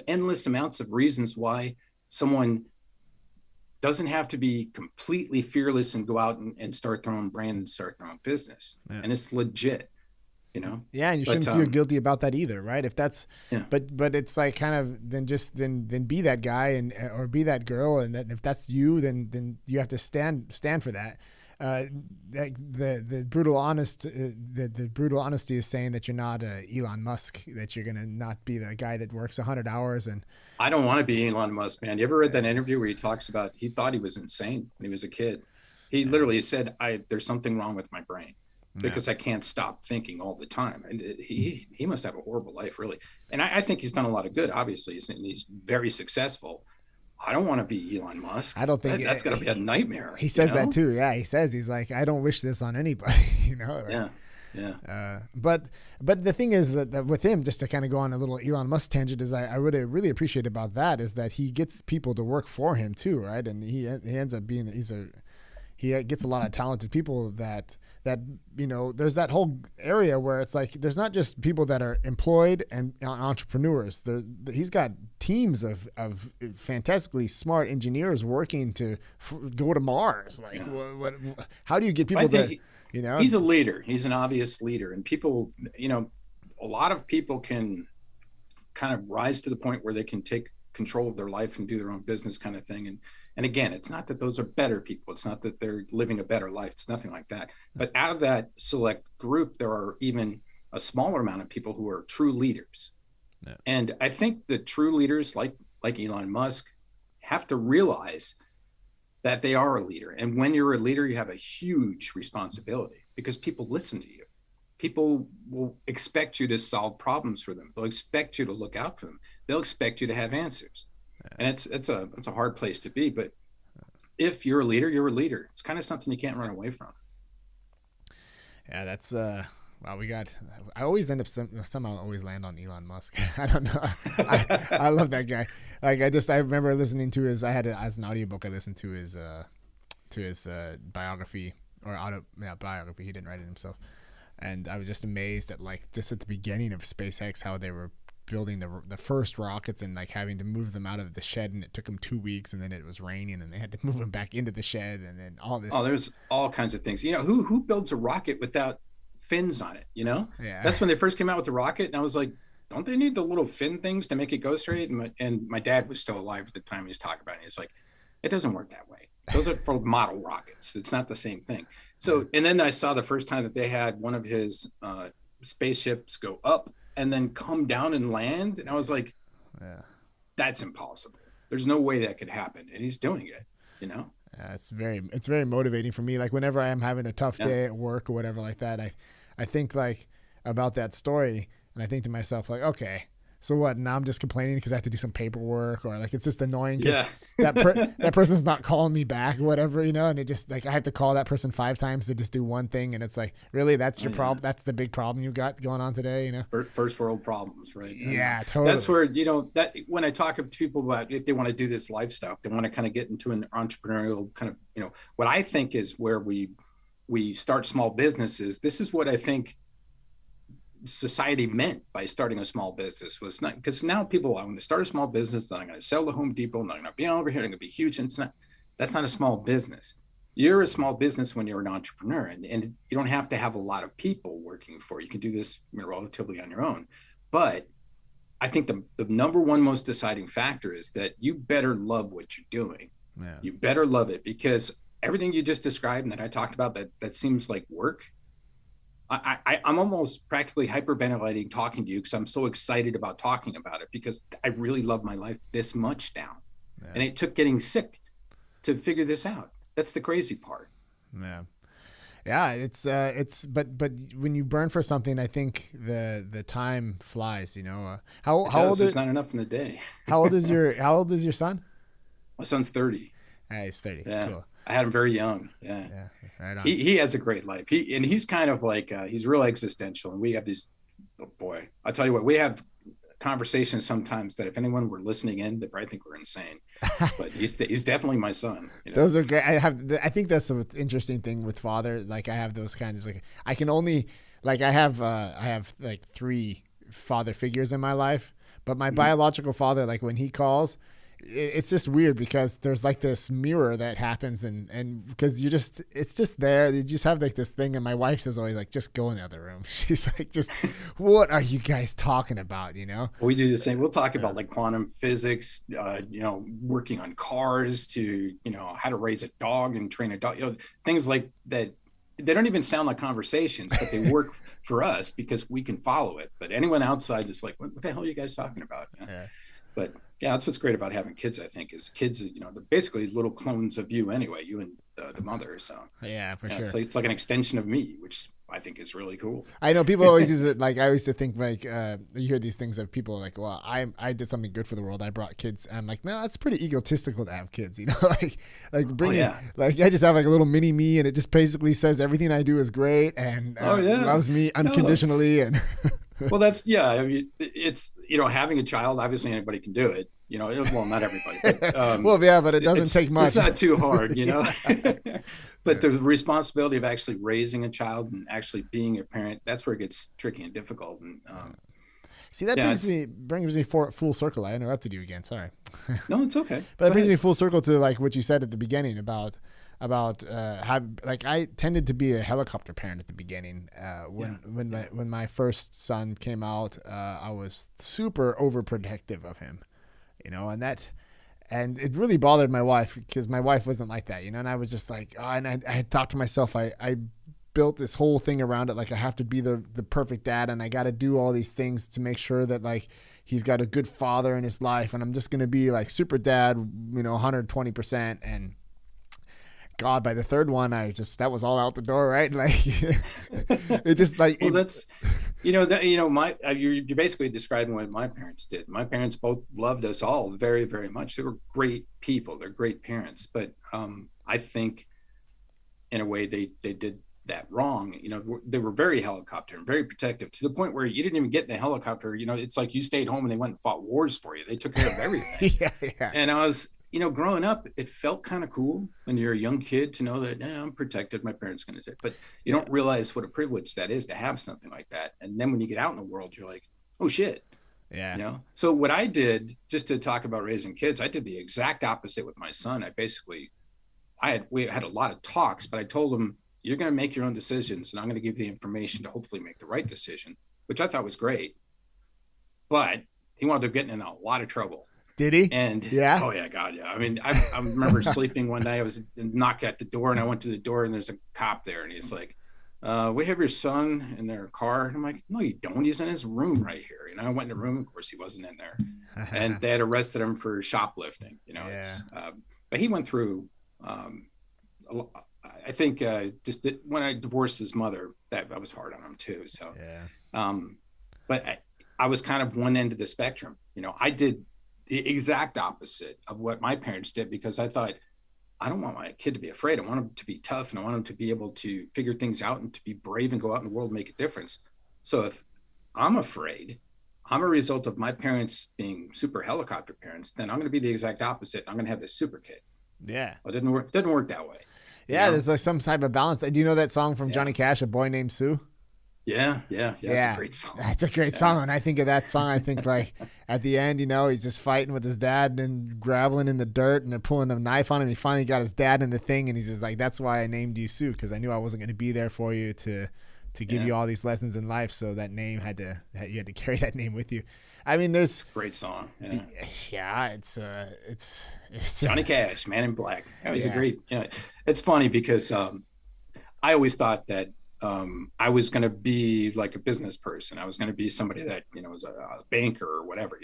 endless amounts of reasons why someone doesn't have to be completely fearless and go out and start their own brand and start their own business. Yeah. And it's legit, you know? Yeah. And you shouldn't feel guilty about that either. Right. If that's, yeah. but it's like kind of, then be that guy or be that girl. And if that's you, then you have to stand for that. The brutal honesty is saying that you're not Elon Musk, that you're going to not be the guy that works 100 hours. And I don't want to be Elon Musk, man. You ever read that interview where he talks about, he thought he was insane when he was a kid. He literally said, there's something wrong with my brain because I can't stop thinking all the time. And he must have a horrible life, really. And I think he's done a lot of good, obviously. He's very successful. I don't want to be Elon Musk. I don't think that's going to be a nightmare. He says that too. Yeah. He's like, I don't wish this on anybody, you know? Right? Yeah. Yeah. But the thing is that with him, just to kind of go on a little Elon Musk tangent, is I would really appreciate about that is that he gets people to work for him too, right? And he ends up being he gets a lot of talented people that you know, there's that whole area where it's like there's not just people that are employed and entrepreneurs. He's got teams of fantastically smart engineers working to go to Mars. Like, how do you get people to? You know, he's a leader. He's an obvious leader, and people, you know, a lot of people can kind of rise to the point where they can take control of their life and do their own business kind of thing. And again, it's not that those are better people. It's not that they're living a better life. It's nothing like that. But out of that select group, there are even a smaller amount of people who are true leaders. Yeah. And I think the true leaders like Elon Musk have to realize that they are a leader. And when you're a leader, you have a huge responsibility because people listen to you. People will expect you to solve problems for them. They'll expect you to look out for them. They'll expect you to have answers. And it's a hard place to be. But if you're a leader, you're a leader. It's kind of something you can't run away from. Yeah, that's wow. I always end up somehow always land on Elon Musk. I don't know. I love that guy. Like I remember listening to his. I had it as an audiobook. I listened to his biography biography. He didn't write it himself, and I was just amazed at just at the beginning of SpaceX how they were building the first rockets and like having to move them out of the shed, and it took them 2 weeks, and then it was raining and they had to move them back into the shed, and then all this. Oh, there's all kinds of things. You know, who builds a rocket without fins on it? You know, yeah. That's when they first came out with the rocket, and I was like, don't they need the little fin things to make it go straight? And my dad was still alive at the time he was talking about it. He's like, it doesn't work that way. Those are for model rockets. It's not the same thing. So, and then I saw the first time that they had one of his spaceships go up and then come down and land. And I was like, that's impossible. There's no way that could happen. And he's doing it, you know? It's very motivating for me. Like whenever I am having a tough day at work or whatever like that, I think like about that story, and I think to myself like, okay, so what? Now I'm just complaining because I have to do some paperwork, or like it's just annoying because that person's not calling me back or whatever, you know. And it just like I have to call that person 5 times to just do one thing, and it's like, really, that's your problem? That's the big problem you got going on today, you know? First world problems, right? Yeah, totally. That's where, you know, that when I talk to people about if they want to do this life stuff, they want to kind of get into an entrepreneurial kind of, you know, what I think is where we start small businesses. This is what I think society meant by starting a small business was not because now people, I'm going to start a small business, then I'm going to sell to Home Depot, and I'm going to be over here, I'm going to be huge. And that's not a small business. You're a small business when you're an entrepreneur, and you don't have to have a lot of people working for you. You can do this relatively on your own. But I think the number one most deciding factor is that you better love what you're doing. Yeah. You better love it, because everything you just described and that I talked about that seems like work. I'm almost practically hyperventilating talking to you because I'm so excited about talking about it, because I really love my life this much now. Yeah. And it took getting sick to figure this out. That's the crazy part. Yeah. Yeah. It's, but when you burn for something, I think the time flies, you know. How old is not enough in a day. How old is your son? My son's 30. He's 30. Yeah. Cool. I had him very young. Yeah. Right on. He has a great life. He's kind of like, he's real existential. And we have these, oh boy, I'll tell you what, we have conversations sometimes that if anyone were listening in, they probably think we're insane, but he's definitely my son. You know? Those are great. I think that's an interesting thing with father. Like I have those kinds, like I can only, like I have like 3 father figures in my life, but my biological father, like when he calls, it's just weird because there's like this mirror that happens and because it's just there. You just have like this thing. And my wife says always like, just go in the other room. She's like, just, what are you guys talking about? You know, we do the same. We'll talk about like quantum physics, working on cars to, how to raise a dog and train a dog, things like that. They don't even sound like conversations, but they work for us because we can follow it. But anyone outside is like, what the hell are you guys talking about? Yeah. But yeah, that's what's great about having kids, I think, is kids, they're basically little clones of you anyway, you and the mother. So yeah, for sure. So it's like an extension of me, which I think is really cool. I know people always use it. Like I used to think like, you hear these things of people like, well, I did something good for the world. I brought kids. And I'm like, no, it's pretty egotistical to have kids, like bringing, like I just have like a little mini me and it just basically says everything I do is great and loves me unconditionally. And well, that's, I mean, it's, having a child, obviously anybody can do it, well, not everybody, but, well, yeah, but it doesn't take much. It's not too hard, but the responsibility of actually raising a child and actually being a parent, that's where it gets tricky and difficult. And, see, that brings me full circle. I interrupted you again. Sorry. No, it's okay. But it brings me full circle to like what you said at the beginning about how like I tended to be a helicopter parent at the beginning. When my first son came out, I was super overprotective of him, and it really bothered my wife because my wife wasn't like that, and I was just like, and I had thought to myself, I built this whole thing around it. Like I have to be the perfect dad and I got to do all these things to make sure that like he's got a good father in his life. And I'm just going to be like super dad, 120%. And God, by the third one, that was all out the door. Right. Like it just like, well, that's, you're basically describing what my parents did. My parents both loved us all very, very much. They were great people. They're great parents. But I think in a way they did that wrong. They were very helicopter and very protective to the point where you didn't even get in the helicopter. It's like you stayed home and they went and fought wars for you. They took care of everything. Yeah. And I was, growing up, it felt kind of cool when you're a young kid to know that I'm protected. My parents going to say, but you don't realize what a privilege that is to have something like that. And then when you get out in the world, you're like, oh shit. Yeah. So what I did, just to talk about raising kids, I did the exact opposite with my son. We had a lot of talks, but I told him, you're going to make your own decisions and I'm going to give you the information to hopefully make the right decision, which I thought was great. But he wound up getting in a lot of trouble. Did he? And yeah. Oh yeah, God, yeah. I mean, I remember sleeping one night. I was knock at the door, and I went to the door, and there's a cop there, and he's like, "We have your son in their car." And I'm like, "No, you don't. He's in his room right here." I went in the room. Of course, he wasn't in there, and they had arrested him for shoplifting. But he went through. I think when I divorced his mother, that was hard on him too. So, but I was kind of one end of the spectrum. I did the exact opposite of what my parents did because I thought, I don't want my kid to be afraid. I want him to be tough and I want him to be able to figure things out and to be brave and go out in the world and make a difference. So if I'm afraid, I'm a result of my parents being super helicopter parents, then I'm going to be the exact opposite. I'm going to have this super kid. Yeah. Well, it didn't work that way. Yeah. There's like some type of balance. Do you know that song from Johnny Cash, A Boy Named Sue? Yeah. That's a great song. That's a great song. When I think of that song, I think like at the end, he's just fighting with his dad and graveling in the dirt and they're pulling a knife on him. He finally got his dad in the thing and he's just like, that's why I named you Sue, because I knew I wasn't going to be there for you to give you all these lessons in life. So that name you had to carry that name with you. I mean, there's great song. Yeah, it's Johnny Cash, Man in Black. He's a great. It's funny because I always thought that I was going to be like a business person. I was going to be somebody that was a banker or whatever.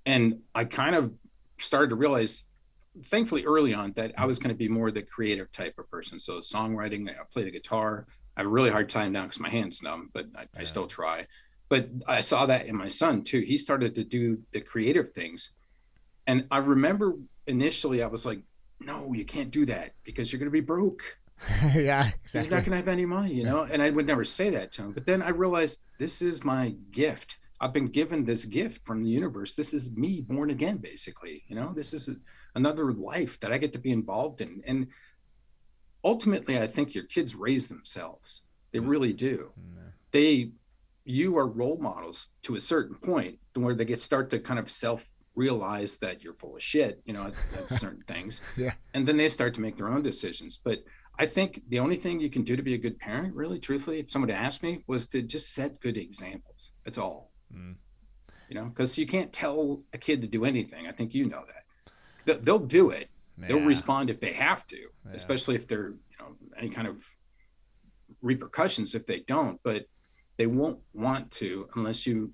And I kind of started to realize, thankfully early on, that I was going to be more the creative type of person. So songwriting, I play the guitar. I have a really hard time now because my hand's numb, but I still try. But I saw that in my son too. He started to do the creative things. And I remember initially I was like, no, you can't do that because you're going to be broke. Yeah, exactly. He's not going to have any money, and I would never say that to him. But then I realized this is my gift. I've been given this gift from the universe. This is me born again, basically. This is another life that I get to be involved in. And ultimately, I think your kids raise themselves. They really do. You are role models to a certain point where they start to kind of realize that you're full of shit, at certain things. Yeah. And then they start to make their own decisions. But I think the only thing you can do to be a good parent, really, truthfully, if someone asked me, was to just set good examples. That's all. Because you can't tell a kid to do anything. I think you know that. They'll do it. They'll respond if they have to, especially if they're, any kind of repercussions if they don't. But they won't want to unless you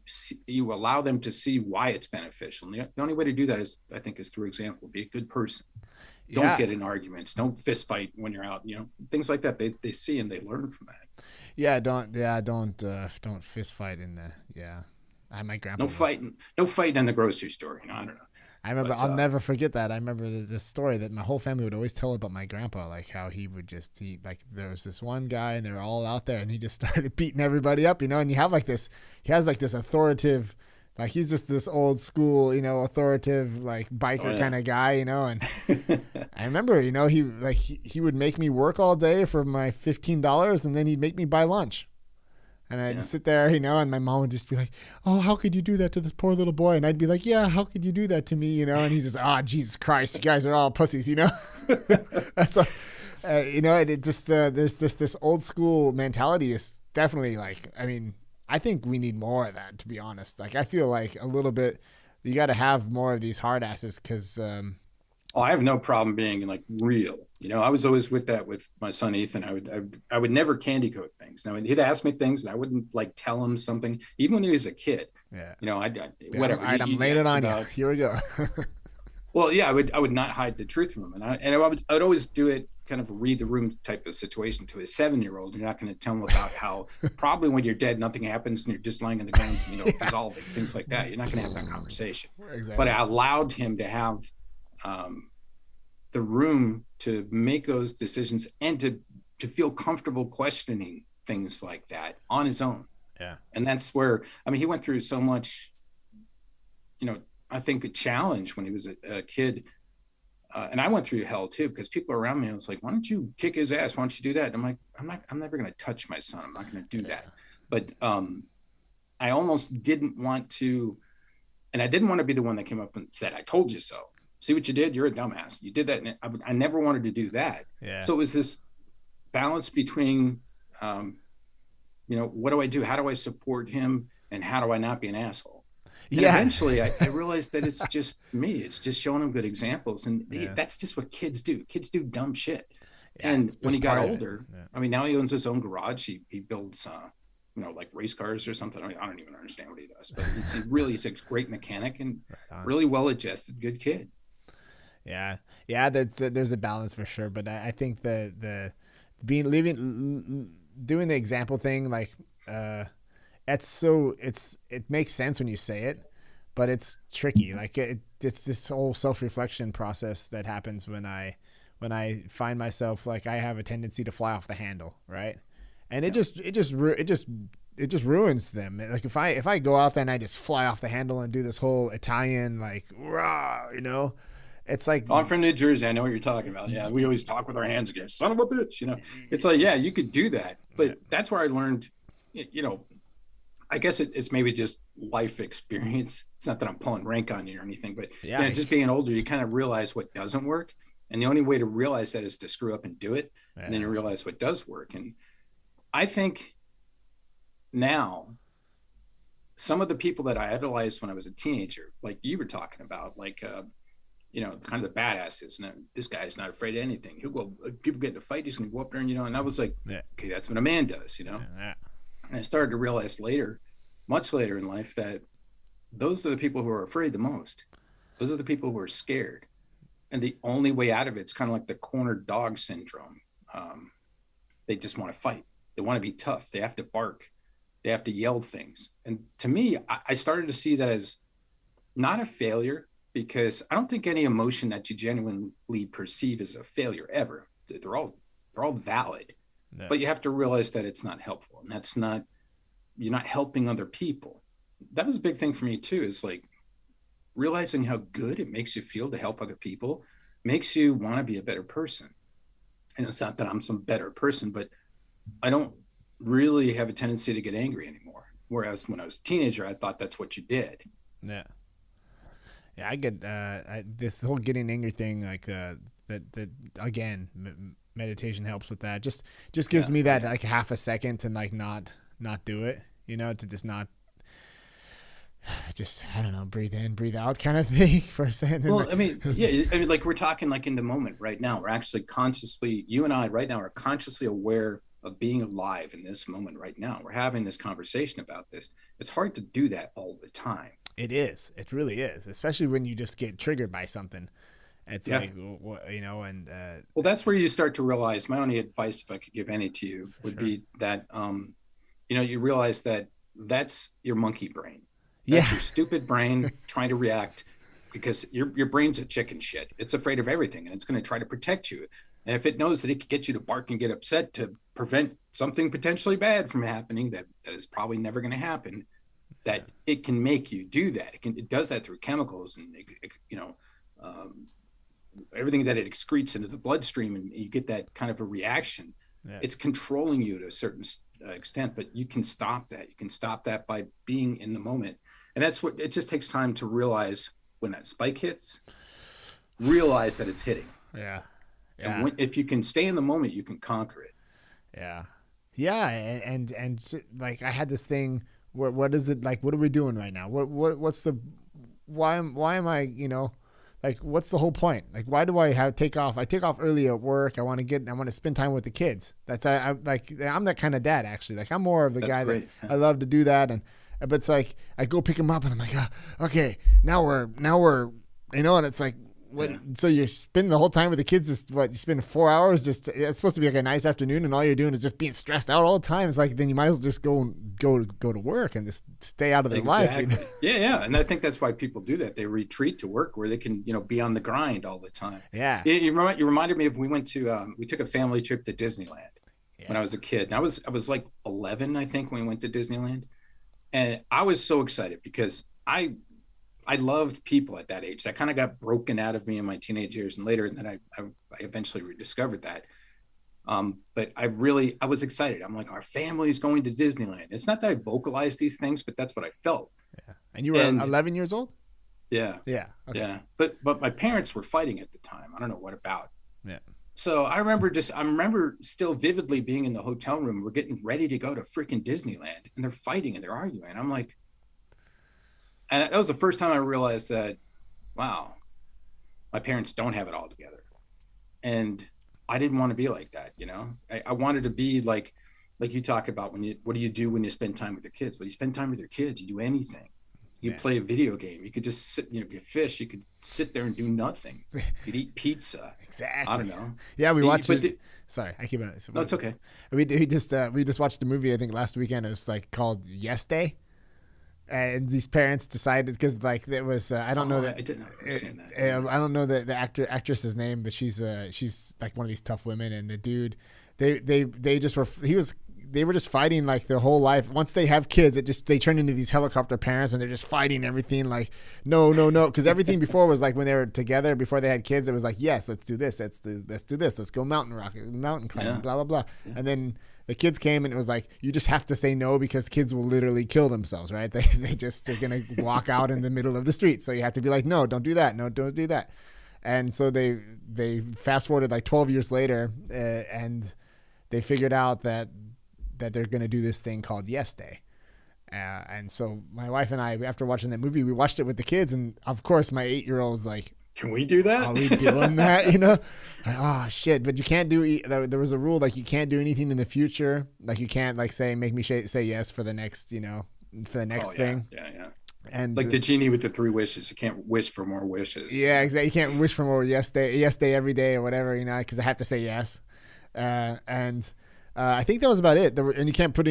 allow them to see why it's beneficial. And the only way to do that is through example. Be a good person. Don't get in arguments. Don't fist fight when you're out. Things like that. They see and they learn from that. Yeah. Don't fist fight in the. Yeah. My grandpa. No fighting in the grocery store. I don't know. I remember. I'll never forget that. I remember the story that my whole family would always tell about my grandpa, like how he there was this one guy and they were all out there and he just started beating everybody up, and he has like this authoritative, like he's just this old school, authoritative, like biker kind of guy, and I remember, he would make me work all day for my $15 and then he'd make me buy lunch. And I'd sit there, and my mom would just be like, "Oh, how could you do that to this poor little boy?" And I'd be like, "Yeah, how could you do that to me?" And he's just, Jesus Christ, you guys are all pussies, That's it just there's this old school mentality is definitely I think we need more of that, to be honest. Like I feel like a little bit, you got to have more of these hard asses because. I have no problem being like real. I was always with my son Ethan. I would never candy coat things. Now he'd ask me things and I wouldn't like tell him something, even when he was a kid. Yeah. Whatever. All right, I'm laying it on you. Here we go. Well, yeah, I would not hide the truth from him, and I would always do it kind of a read the room type of situation to a 7-year-old. You're not going to tell him about how probably when you're dead, nothing happens and you're just lying on the ground, dissolving, things like that. You're not going to have that conversation. Exactly. But I allowed him to have the room to make those decisions and to feel comfortable questioning things like that on his own. Yeah. And that's where, he went through so much, I think a challenge when he was a kid. And I went through hell too, because people around me, I was like, why don't you kick his ass? Why don't you do that? And I'm never going to touch my son. I'm not going to do that. But I almost didn't want to, and I didn't want to be the one that came up and said, I told you so. See what you did? You're a dumbass. You did that. And I never wanted to do that. Yeah. So it was this balance between, what do I do? How do I support him? And how do I not be an asshole? And eventually I realized that it's just me. It's just showing him good examples. And that's just what kids do. Kids do dumb shit. Yeah, and when he got older, now he owns his own garage. He builds, like race cars or something. I don't even understand what he does, but he's a great mechanic and really well-adjusted, good kid. Yeah. There's a balance for sure, but I think the doing the example thing, like it makes sense when you say it, but it's tricky. Like it's this whole self-reflection process that happens when I find myself like I have a tendency to fly off the handle, right? And it just ruins them. Like if I go out there and I just fly off the handle and do this whole Italian like rah, it's like, I'm from New Jersey. I know what you're talking about. Yeah, we always talk with our hands again. Son of a bitch, It's like, you could do that, but that's where I learned. I guess it's maybe just life experience. It's not that I'm pulling rank on you or anything, but just being older, you kind of realize what doesn't work, and the only way to realize that is to screw up and do it, and then you realize what does work. And I think now, some of the people that I idolized when I was a teenager, like you were talking about, like. Kind of the badasses. And this guy's not afraid of anything. He'll go, people get in a fight, he's going to go up there and, and I was like, okay, that's what a man does, And I started to realize much later in life, that those are the people who are afraid the most. Those are the people who are scared. And the only way out of it's kind of like the cornered dog syndrome. They just want to fight. They want to be tough. They have to bark. They have to yell things. And to me, I started to see that as not a failure, because I don't think any emotion that you genuinely perceive as a failure ever. They're all valid, but you have to realize that it's not helpful, and you're not helping other people. That was a big thing for me too, is like realizing how good it makes you feel to help other people makes you want to be a better person. And it's not that I'm some better person, but I don't really have a tendency to get angry anymore. Whereas when I was a teenager, I thought that's what you did. Yeah. Yeah, I get this whole getting angry thing, like that again, meditation helps with that. Just gives Yeah. me Oh, that yeah. like half a second to like not do it, to just not just I don't know, breathe in, breathe out kind of thing for a second. And Well, like, I mean, yeah, I mean, like we're talking like in the moment right now. We're actually consciously, you and I right now are consciously aware of being alive in this moment right now. We're having this conversation about this. It's hard to do that all the time. it is, it really is, especially when you just get triggered by something. It's Yeah. like and Well, that's where you start to realize my only advice, if I could give any to you, for would sure. be that, you realize that that's your monkey brain. Yeah, That's your stupid brain trying to react because your brain's a chicken shit. It's afraid of everything and it's going to try to protect you. And if it knows that it could get you to bark and get upset to prevent something potentially bad from happening that is probably never going to happen, that it can make you do that. It does that through chemicals and um, everything that it excretes into the bloodstream, and you get that kind of a reaction. yeah, It's controlling you to a certain extent, but you can stop that. You can stop that by being in the moment, and that's what it just takes time to realize when that spike hits. Realize that it's hitting, yeah, and yeah. if you can stay in the moment, you can conquer it. Yeah, yeah, like I had this thing. What is it like? What are we doing right now? What's the why am I like what's the whole point? Like why do I have take off? I take off early at work. I want to spend time with the kids. That's I like I'm that kind of dad actually. Like I'm more of the That's guy that great. Yeah. I love to do that, and but it's like I go pick him up and I'm like, okay, now we're and it's like what? Yeah. So you spend the whole time with the kids? Is what you spend 4 hours? Just it's supposed to be like a nice afternoon, and all you're doing is just being stressed out all the time. It's like then you might as well just go to work and just stay out of their Exactly. life. Yeah, yeah. And I think that's why people do that. They retreat to work where they can, be on the grind all the time. Yeah, You reminded me of we took a family trip to Disneyland when yeah, I was a kid. And I was like 11, I think, when we went to Disneyland. And I was so excited because I loved people at that age. That kind of got broken out of me in my teenage years and later. And then I eventually rediscovered that. But I was excited. I'm like, our family's going to Disneyland. It's not that I vocalized these things, but that's what I felt. yeah. And you were And 11 years old? yeah, Yeah. Okay. yeah. But my parents were fighting at the time. I don't know what about. Yeah. So I remember still vividly being in the hotel room. We're getting ready to go to freaking Disneyland and they're fighting and they're arguing. I'm like, and that was the first time I realized that, wow, my parents don't have it all together. And I didn't want to be like that. I wanted to be like you talk about what do you do when you spend time with your kids? Well, you spend time with your kids, you do anything. You Yeah. play a video game. You could just sit, you fish. You could sit there and do nothing. You could eat pizza. Exactly. I don't know. Yeah, we watched But it. Sorry, I keep it. no, it's okay. We just watched a movie I think last weekend. It's like called Yes Day. And these parents decided because like it was I don't know that I didn't understand that. I don't know the actress's name, but she's like one of these tough women, and the dude they just were they were just fighting like their whole life. Once they have kids, they turn into these helicopter parents, and they're just fighting everything like no, because everything before was like when they were together before they had kids, it was like yes, let's do this, let's do this, let's go mountain climbing, Yeah. blah blah blah, Yeah. and then the kids came and it was like you just have to say no because kids will literally kill themselves, right? They're gonna walk out in the middle of the street, so you have to be like no, don't do that, no, don't do that. And so they fast forwarded like 12 years later, and they figured out that they're gonna do this thing called Yes Day. And so my wife and I, after watching that movie, we watched it with the kids, and of course my 8-year-old was like, Can we do that? are we doing that? Like, oh shit! But you can't do. There was a rule like you can't do anything in the future. Like you can't like make me say yes for the next for the next thing. Yeah. And Like the genie with the 3 wishes. You can't wish for more wishes. yeah, exactly. You can't wish for more yes day every day or whatever. Because I have to say yes. And I think that was about it. And you can't put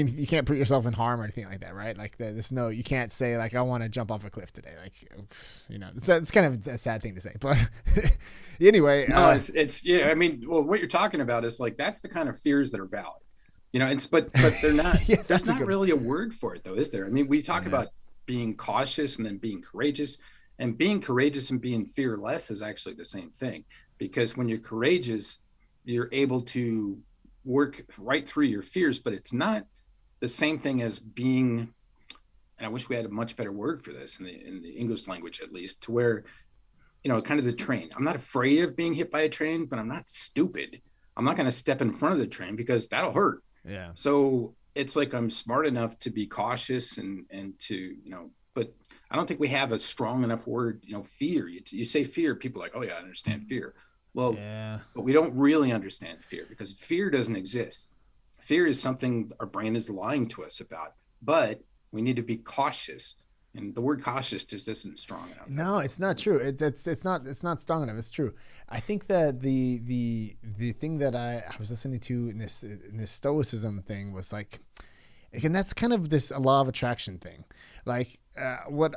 yourself in harm or anything like that, right? Like there's no, you can't say like I want to jump off a cliff today. Like it's kind of a sad thing to say, but anyway. No, it's yeah. I mean, well, what you're talking about is like that's the kind of fears that are valid. But they're not. Yeah, there's not really a word for it though, is there? I mean, we talk Yeah. about being cautious and then being courageous, and being courageous and being fearless is actually the same thing, because when you're courageous, you're able to work right through your fears, but it's not the same thing as being and I wish we had a much better word for this in the English language, at least, to where, you know, kind of the train. I'm not afraid of being hit by a train, but I'm not stupid. I'm not going to step in front of the train because that'll hurt. Yeah. So it's like I'm smart enough to be cautious and to, you know, but I don't think we have a strong enough word, you know, fear. You say fear, people are like, oh yeah, I understand fear. Well, Yeah. but we don't really understand fear because fear doesn't exist. Fear is something our brain is lying to us about, but we need to be cautious. And the word cautious just isn't strong enough. No, it's not true. It's not strong enough. It's true. I think that the thing that I was listening to in this stoicism thing was like, again, that's kind of this law of attraction thing. Like when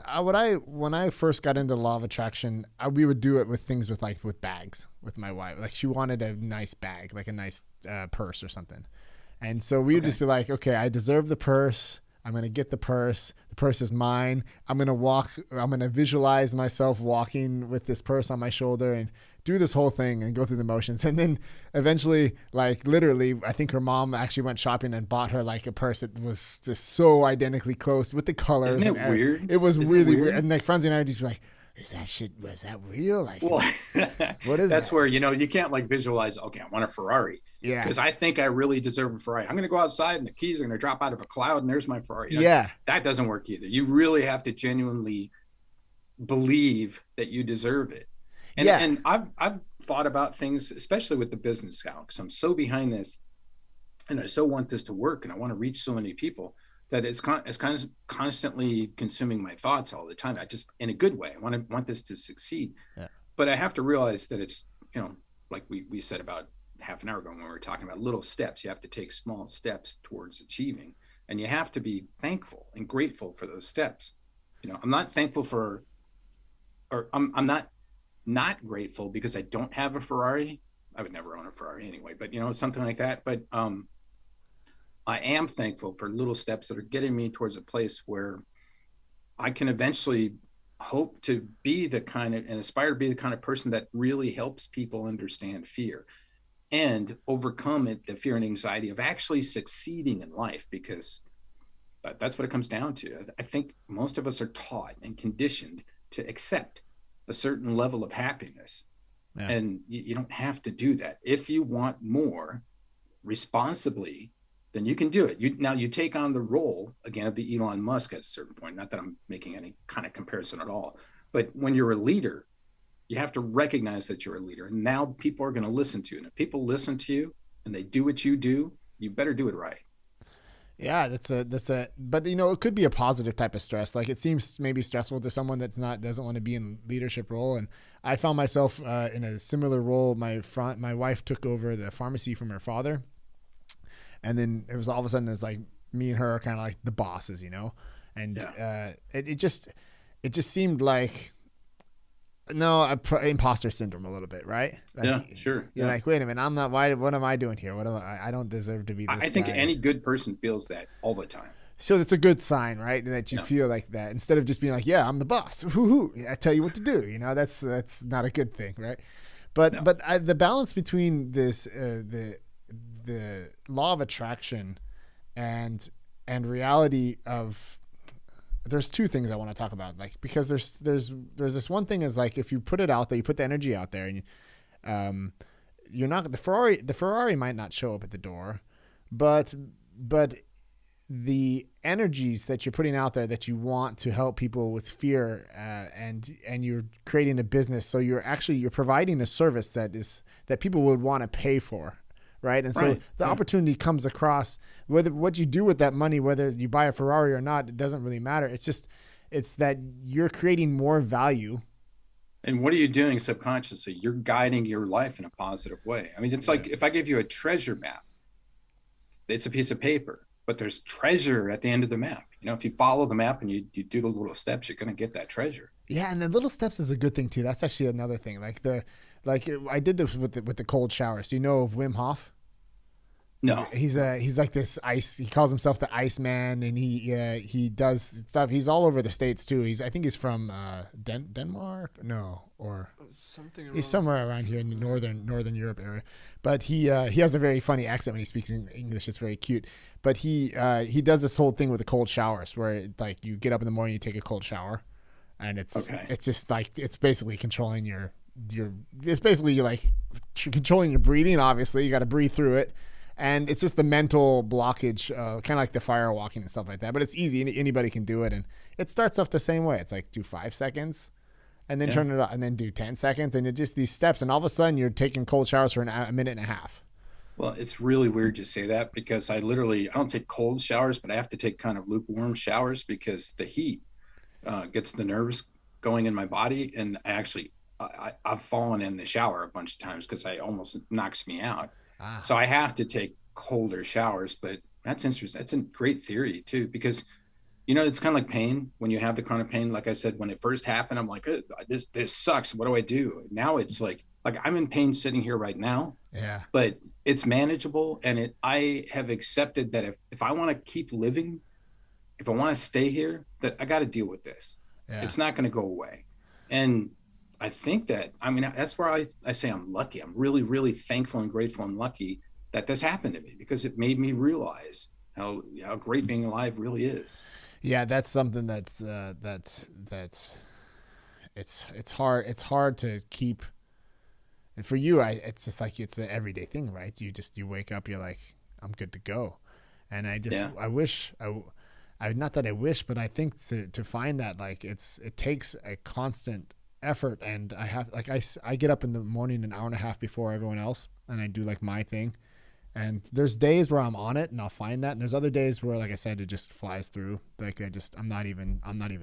I first got into law of attraction, we would do it with things with bags with my wife. Like she wanted a nice bag, like a nice purse or something. And so we would just be like, okay, I deserve the purse. I'm going to get the purse. The purse is mine. I'm going to visualize myself walking with this purse on my shoulder and do this whole thing and go through the motions. And then eventually, like literally, I think her mom actually went shopping and bought her like a purse that was just so identically close with the colors. Isn't it weird? It was really weird. And like Franzi and I would just be like, was that real? Like, well, what is that's that? where, you know, you can't like visualize, okay, I want a Ferrari. Yeah. Because I think I really deserve a Ferrari. I'm going to go outside and the keys are going to drop out of a cloud and there's my Ferrari. Yeah. That doesn't work either. You really have to genuinely believe that you deserve it. And I've thought about things, especially with the business now, because I'm so behind this and I so want this to work and I want to reach so many people that it's kind of constantly consuming my thoughts all the time. I just, in a good way, I want this to succeed. Yeah. But I have to realize that it's, you know, like we said about half an hour ago when we were talking about little steps. You have to take small steps towards achieving, and you have to be thankful and grateful for those steps. You know, I'm not thankful for, or I'm not grateful because I don't have a Ferrari. I would never own a Ferrari anyway, but you know, something like that. But I am thankful for little steps that are getting me towards a place where I can eventually hope to be the kind of, and aspire to be the kind of person that really helps people understand fear and overcome the fear and anxiety of actually succeeding in life, because that's what it comes down to. I think most of us are taught and conditioned to accept a certain level of happiness. Yeah. And you don't have to do that. If you want more responsibly, then you can do it. You take on the role again of the Elon Musk at a certain point. Not that I'm making any kind of comparison at all, but when you're a leader, you have to recognize that you're a leader. And now people are going to listen to you. And if people listen to you and they do what you do, you better do it right. Yeah, but you know, it could be a positive type of stress. Like it seems maybe stressful to someone doesn't want to be in leadership role. And I found myself in a similar role. My wife took over the pharmacy from her father. And then it was all of a sudden it's like me and her are kind of like the bosses, you know? And it just seemed like, imposter syndrome a little bit, right? Like, yeah, sure. You're like, wait a minute, what am I doing here? I don't deserve to be this I think guy. any good person feels that all the time. So it's a good sign, right? That you feel like that instead of just being like, yeah, I'm the boss. Woo-hoo, I tell you what to do. You know, that's not a good thing, right? But the balance between this the law of attraction and reality of, there's two things I want to talk about, like, because there's this one thing is like, if you put it out there, you put the energy out there, and you're not, the Ferrari might not show up at the door, but the energies that you're putting out there that you want to help people with fear, and you're creating a business, so you're providing a service that people would want to pay for. Right. And so the opportunity comes across, whether what you do with that money, whether you buy a Ferrari or not, it doesn't really matter. It's that you're creating more value. And what are you doing subconsciously? You're guiding your life in a positive way. I mean, it's like if I give you a treasure map, it's a piece of paper, but there's treasure at the end of the map. You know, if you follow the map and you do the little steps, you're going to get that treasure. Yeah. And the little steps is a good thing too. That's actually another thing. Like I did this with the cold showers. Do you know of Wim Hof? No. He's like this ice. He calls himself the Iceman, and he does stuff. He's all over the States too. I think he's from Denmark. No, or Something He's wrong. somewhere around here in the northern Europe area, but he has a very funny accent when he speaks in English. It's very cute. But he does this whole thing with the cold showers, where like you get up in the morning, you take a cold shower, and it's just like it's basically controlling your it's basically like controlling your breathing. Obviously, you got to breathe through it, and it's just the mental blockage, kind of like the fire walking and stuff like that. But it's easy; anybody can do it, and it starts off the same way. It's like do 5 seconds. And then turn it on, and then do 10 seconds, and it's just these steps, and all of a sudden you're taking cold showers for a minute and a half. Well, it's really weird you say that because I don't take cold showers, but I have to take kind of lukewarm showers because the heat gets the nerves going in my body, and I've fallen in the shower a bunch of times because I almost knocks me out. So I have to take colder showers, but that's interesting. That's a great theory too, because it's kind of like pain when you have the chronic pain. Like I said, when it first happened, I'm like, this sucks. What do I do? Now it's like I'm in pain sitting here right now. Yeah. But it's manageable. And I have accepted that if I want to keep living, if I want to stay here, that I got to deal with this. Yeah. It's not going to go away. And I think that's where I say I'm lucky. I'm really, really thankful and grateful and lucky that this happened to me, because it made me realize how great being alive really is. Yeah, that's something that's it's hard to keep. And for you, it's just like it's an everyday thing, right? You wake up, you're like, I'm good to go. And I wish not that I wish, but I think to find that, like, it takes a constant effort, and I get up in the morning an hour and a half before everyone else, and I do like my thing. And there's days where I'm on it and I'll find that. And there's other days where, like I said, it just flies through. Like I'm not even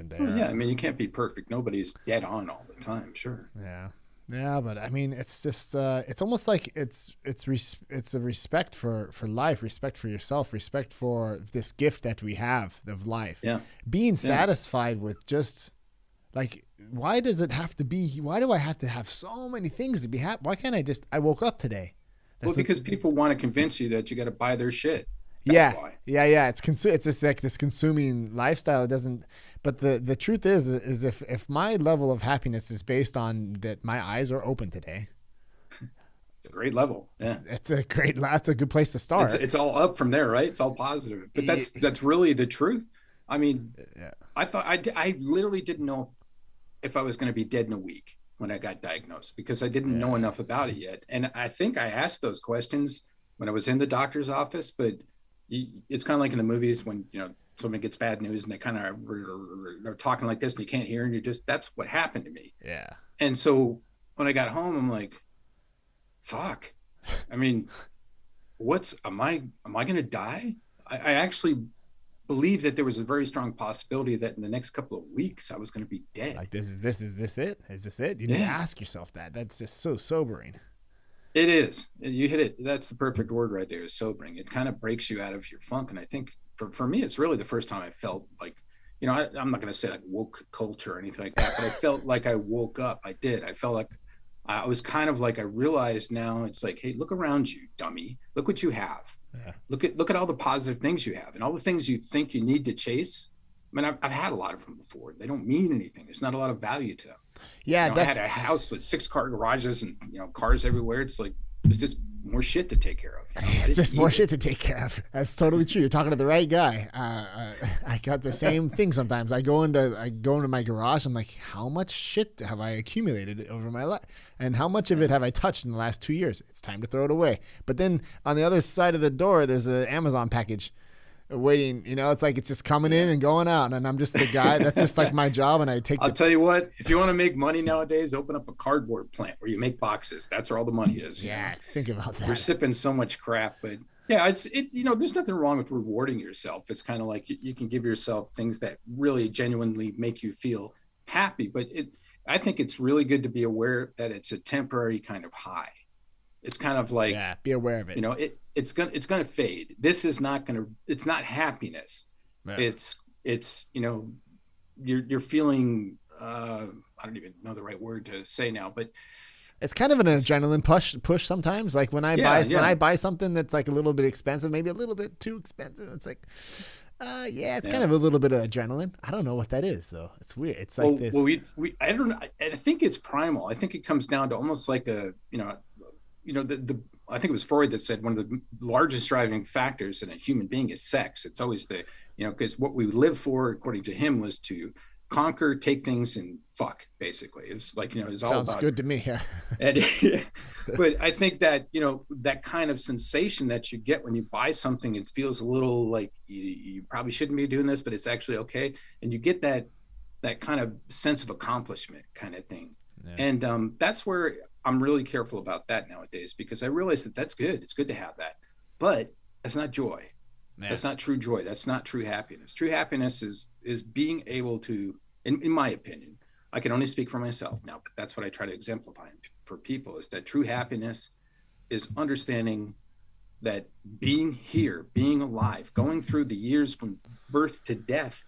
there. Well, yeah. I mean, you can't be perfect. Nobody's dead on all the time. Sure. Yeah. Yeah. But I mean, it's just, it's almost like it's a respect for life, respect for yourself, respect for this gift that we have of life. Yeah. Being satisfied with just like, why do I have to have so many things to be happy? Why can't I woke up today? Because people want to convince you that you got to buy their shit. That's why. Yeah. It's just like this consuming lifestyle. It doesn't. But the truth is if my level of happiness is based on that my eyes are open today, it's a great level. Yeah, that's a good place to start. It's all up from there, right? It's all positive. But that's really the truth. I mean, I thought I literally didn't know if I was going to be dead in a week when I got diagnosed, because I didn't know enough about it yet. And I think I asked those questions when I was in the doctor's office, but it's kind of like in the movies when, somebody gets bad news and they kind of are talking like this and you can't hear, and that's what happened to me. Yeah. And so when I got home, I'm like, fuck, I mean, am I going to die? I actually believe that there was a very strong possibility that in the next couple of weeks I was going to be dead. Like, is this it? Is this it? You need to ask yourself that. That's just so sobering. It is. You hit it. That's the perfect word right there, is sobering. It kind of breaks you out of your funk. And I think for me, it's really the first time I felt like, I'm not going to say like woke culture or anything like that, but I felt like I woke up. I did. I felt like I was kind of like, I realized now it's like, hey, look around you, dummy. Look what you have. Yeah. Look at all the positive things you have, and all the things you think you need to chase. I mean, I've had a lot of them before. They don't mean anything. There's not a lot of value to them. Yeah, I had a house with 6-car garages and cars everywhere. It's like it's just more shit to take care of. It's just more shit to take care of. That's totally true. You're talking to the right guy. I got the same thing sometimes. I go into my garage. I'm like, how much shit have I accumulated over my life, and how much of it have I touched in the last 2 years? It's time to throw it away. But then on the other side of the door, there's an Amazon package waiting. It's like it's just coming in and going out, and I'm just the guy. That's just like my job, and I'll tell you what, if you want to make money nowadays, open up a cardboard plant where you make boxes. That's where all the money is. Yeah, think about that. We're sipping so much crap, but yeah, there's nothing wrong with rewarding yourself. It's kind of like you can give yourself things that really genuinely make you feel happy, but I think it's really good to be aware that it's a temporary kind of high. It's kind of like, be aware of it. It's gonna fade. This is not gonna. It's not happiness. Yeah. It's you're feeling. I don't even know the right word to say now, but It's kind of an adrenaline push sometimes. Like when I buy something that's like a little bit expensive, maybe a little bit too expensive, it's like, it's kind of a little bit of adrenaline. I don't know what that is though. It's weird. It's like this. Well, I don't know. I think it's primal. I think it comes down to almost like the I think it was Freud that said one of the largest driving factors in a human being is sex. It's always because what we live for, according to him, was to conquer, take things, and fuck. Basically, it's like it's all Sounds about. good to me. Yeah. But I think that that kind of sensation that you get when you buy something, it feels a little like you probably shouldn't be doing this, but it's actually okay, and you get that kind of sense of accomplishment kind of thing. Yeah. And that's where I'm really careful about that nowadays, because I realize that that's good. It's good to have that, but that's not joy. Yeah. That's not true joy. That's not true happiness. True happiness is being able to, in my opinion, I can only speak for myself now, but that's what I try to exemplify for people, is that true happiness is understanding that being here, being alive, going through the years from birth to death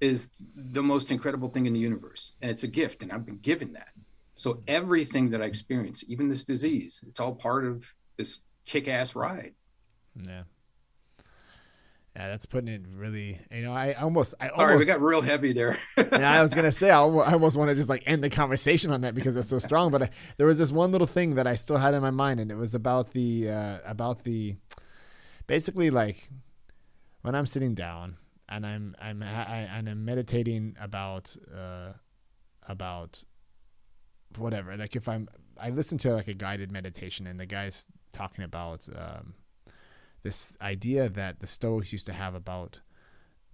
is the most incredible thing in the universe. And it's a gift, and I've been given that. So everything that I experience, even this disease, it's all part of this kick-ass ride. Yeah. Yeah, that's putting it really, I Sorry, we got real heavy there. Yeah, I was going to say, I almost want to just like end the conversation on that because it's so strong. But there was this one little thing that I still had in my mind, and it was about the basically like when I'm sitting down and I'm meditating about whatever, like if I listen to like a guided meditation, and the guy's talking about this idea that the Stoics used to have about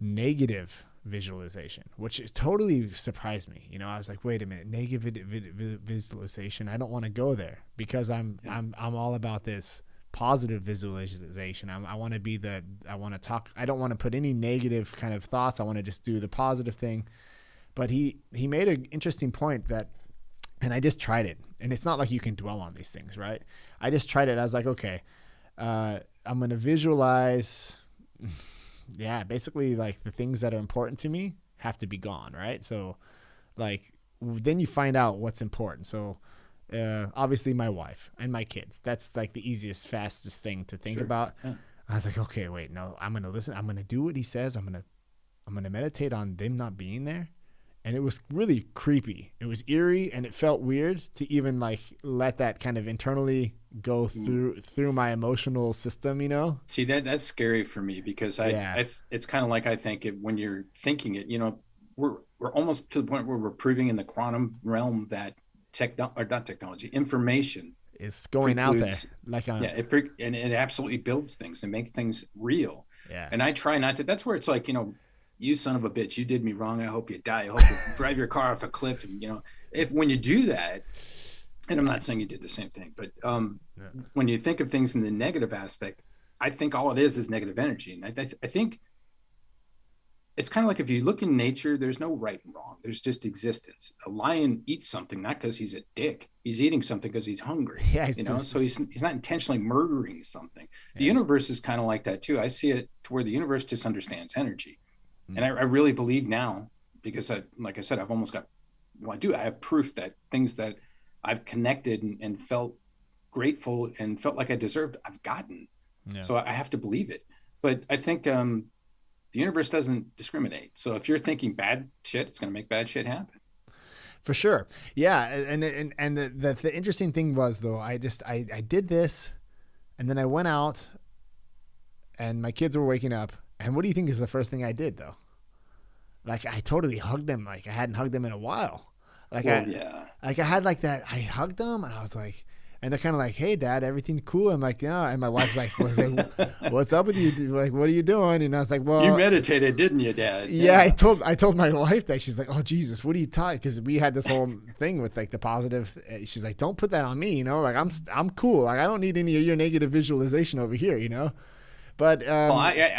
negative visualization, which totally surprised me. I was like, wait a minute, negative visualization. I don't want to go there, because I'm all about this positive visualization. I want to talk. I don't want to put any negative kind of thoughts. I want to just do the positive thing. But he made an interesting point that, and I just tried it, and it's not like you can dwell on these things, right? I just tried it. I was like, okay, I'm going to visualize, basically like the things that are important to me have to be gone, right? So like, then you find out what's important. So obviously my wife and my kids, that's like the easiest, fastest thing to think about. Yeah. I was like, okay, wait, no, I'm going to listen. I'm going to do what he says. I'm going to meditate on them not being there. And it was really creepy. It was eerie, and it felt weird to even like let that kind of internally go through my emotional system, See, that's scary for me, because it's kind of like, I think when you're thinking it, we're almost to the point where we're proving in the quantum realm that information is going out there. Like and it absolutely builds things and makes things real. Yeah. And I try not to. That's where it's like, you son of a bitch, you did me wrong. I hope you die. I hope you drive your car off a cliff. And, when you do that, and I'm not saying you did the same thing, but when you think of things in the negative aspect, I think all it is negative energy. And I think it's kind of like, if you look in nature, there's no right and wrong. There's just existence. A lion eats something not because he's a dick. He's eating something because he's hungry. Yeah, so he's not intentionally murdering something. Yeah. The universe is kind of like that too. I see it to where the universe just understands energy. And I really believe now, because like I said, I've almost got, I have proof that things that I've connected and felt grateful and felt like I deserved, I've gotten. Yeah. So I have to believe it. But I think the universe doesn't discriminate. So if you're thinking bad shit, it's going to make bad shit happen. For sure. Yeah. And the interesting thing was, though, I did this, and then I went out, and my kids were waking up. And what do you think is the first thing I did, though? Like, I totally hugged them like I hadn't hugged them in a while. Like, I had like that. I hugged them, and I was like, and they're kind of like, "Hey, Dad, everything cool?" I'm like, "Yeah." And my wife's like, "What's up with you? Like, what are you doing?" And I was like, "Well, you meditated, didn't you, Dad?" Yeah, I told my wife that. She's like, "Oh, Jesus, what are you talking?" Because we had this whole thing with like the positive. She's like, "Don't put that on me, Like, I'm cool. Like, I don't need any of your negative visualization over here, But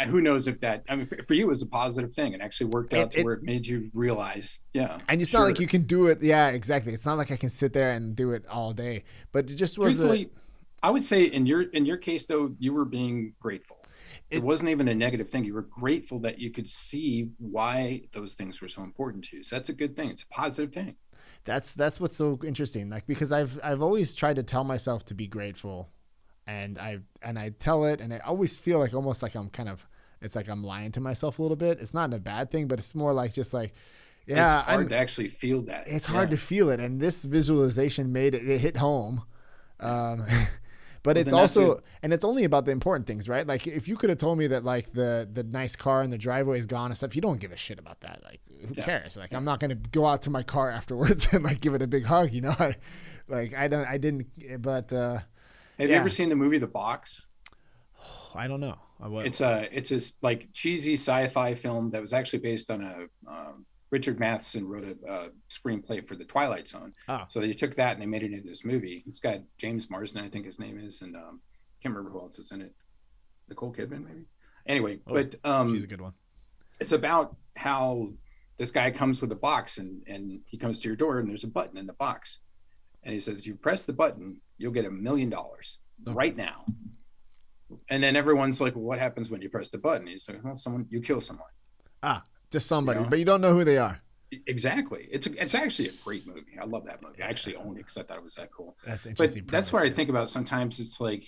who knows if that? I mean, for you, it was a positive thing. It actually worked out to where it made you realize, And it's not like you can do it. Yeah, exactly. It's not like I can sit there and do it all day. But it just was. Truthfully, I would say in your case, though, you were being grateful. It wasn't even a negative thing. You were grateful that you could see why those things were so important to you. So that's a good thing. It's a positive thing. That's what's so interesting. Like, because I've always tried to tell myself to be grateful, and I tell it, and I always feel like almost like I'm kind of, it's like I'm lying to myself a little bit. It's not a bad thing, but it's more like just like, yeah, it's hard to actually feel that. It's hard to feel it, and this visualization made it hit home. But it's also, and it's only about the important things, right? Like, if you could have told me that like the nice car and the driveway is gone and stuff, you don't give a shit about that. Like, who cares? Like, I'm not going to go out to my car afterwards and like give it a big hug, you know? I didn't, but, have you ever seen the movie The Box? I don't know. It's this like cheesy sci-fi film that was actually based on a, Richard Matheson wrote a screenplay for The Twilight Zone. Oh. So they took that and they made it into this movie. It's got James Marsden, I think his name is, and can't remember who else is in it. Nicole Kidman, maybe. Anyway, but she's a good one. It's about how this guy comes with a box and he comes to your door and there's a button in the box. And he says, you press the button, you'll get $1 million right now. And then everyone's like, well, what happens when you press the button? He's like, well, you kill someone. Just somebody, but you don't know who they are. Exactly. It's actually a great movie. I love that movie. Yeah. I actually own it because I thought it was that cool. That's interesting. But that's where I think about sometimes it's like,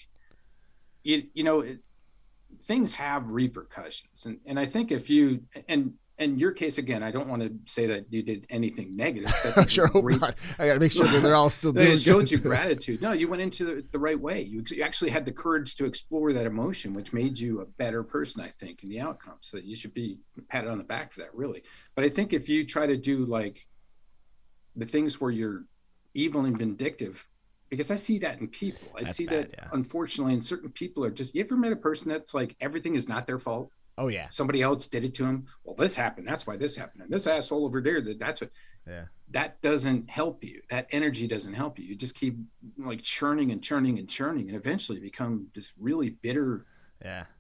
things have repercussions. And I think if you, and in your case, again, I don't want to say that you did anything negative. I sure hope not. I got to make sure that they're all still doing good. It showed you gratitude. No, you went into the right way. You actually had the courage to explore that emotion, which made you a better person, I think, in the outcome. So that you should be patted on the back for that, really. But I think if you try to do like the things where you're evil and vindictive, because I see that in people. Unfortunately, and certain people are just, you ever met a person that's like, everything is not their fault? Oh yeah. Somebody else did it to him. Well, this happened. That's why this happened. And this asshole over there, that's what, that doesn't help you. That energy doesn't help you. You just keep like churning and churning and churning and eventually become this really bitter,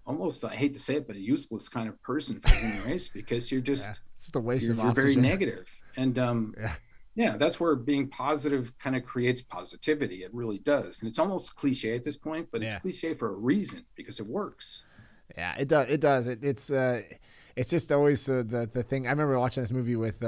almost, I hate to say it, but a useless kind of person for the human race because you're just, it's the waste of you're oxygen. very negative. And, that's where being positive kind of creates positivity. It really does. And it's almost cliche at this point, but it's cliche for a reason because it works. Yeah, it does. It does. It's just always the thing. I remember watching this movie with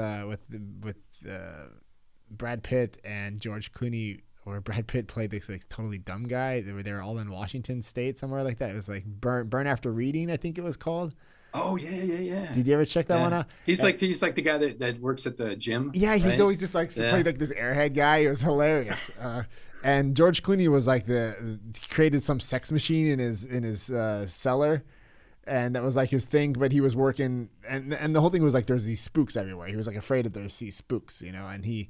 Brad Pitt and George Clooney, where Brad Pitt played this like totally dumb guy. They were all in Washington State, somewhere like that. It was like Burn After Reading, I think it was called. Oh yeah. Did you ever check that one out? He's like the guy that works at the gym. Yeah, he's always just like played like this airhead guy. It was hilarious. And George Clooney was like he created some sex machine in his cellar, and that was like his thing. But he was working, and the whole thing was like there's these spooks everywhere. He was like afraid of these spooks, and he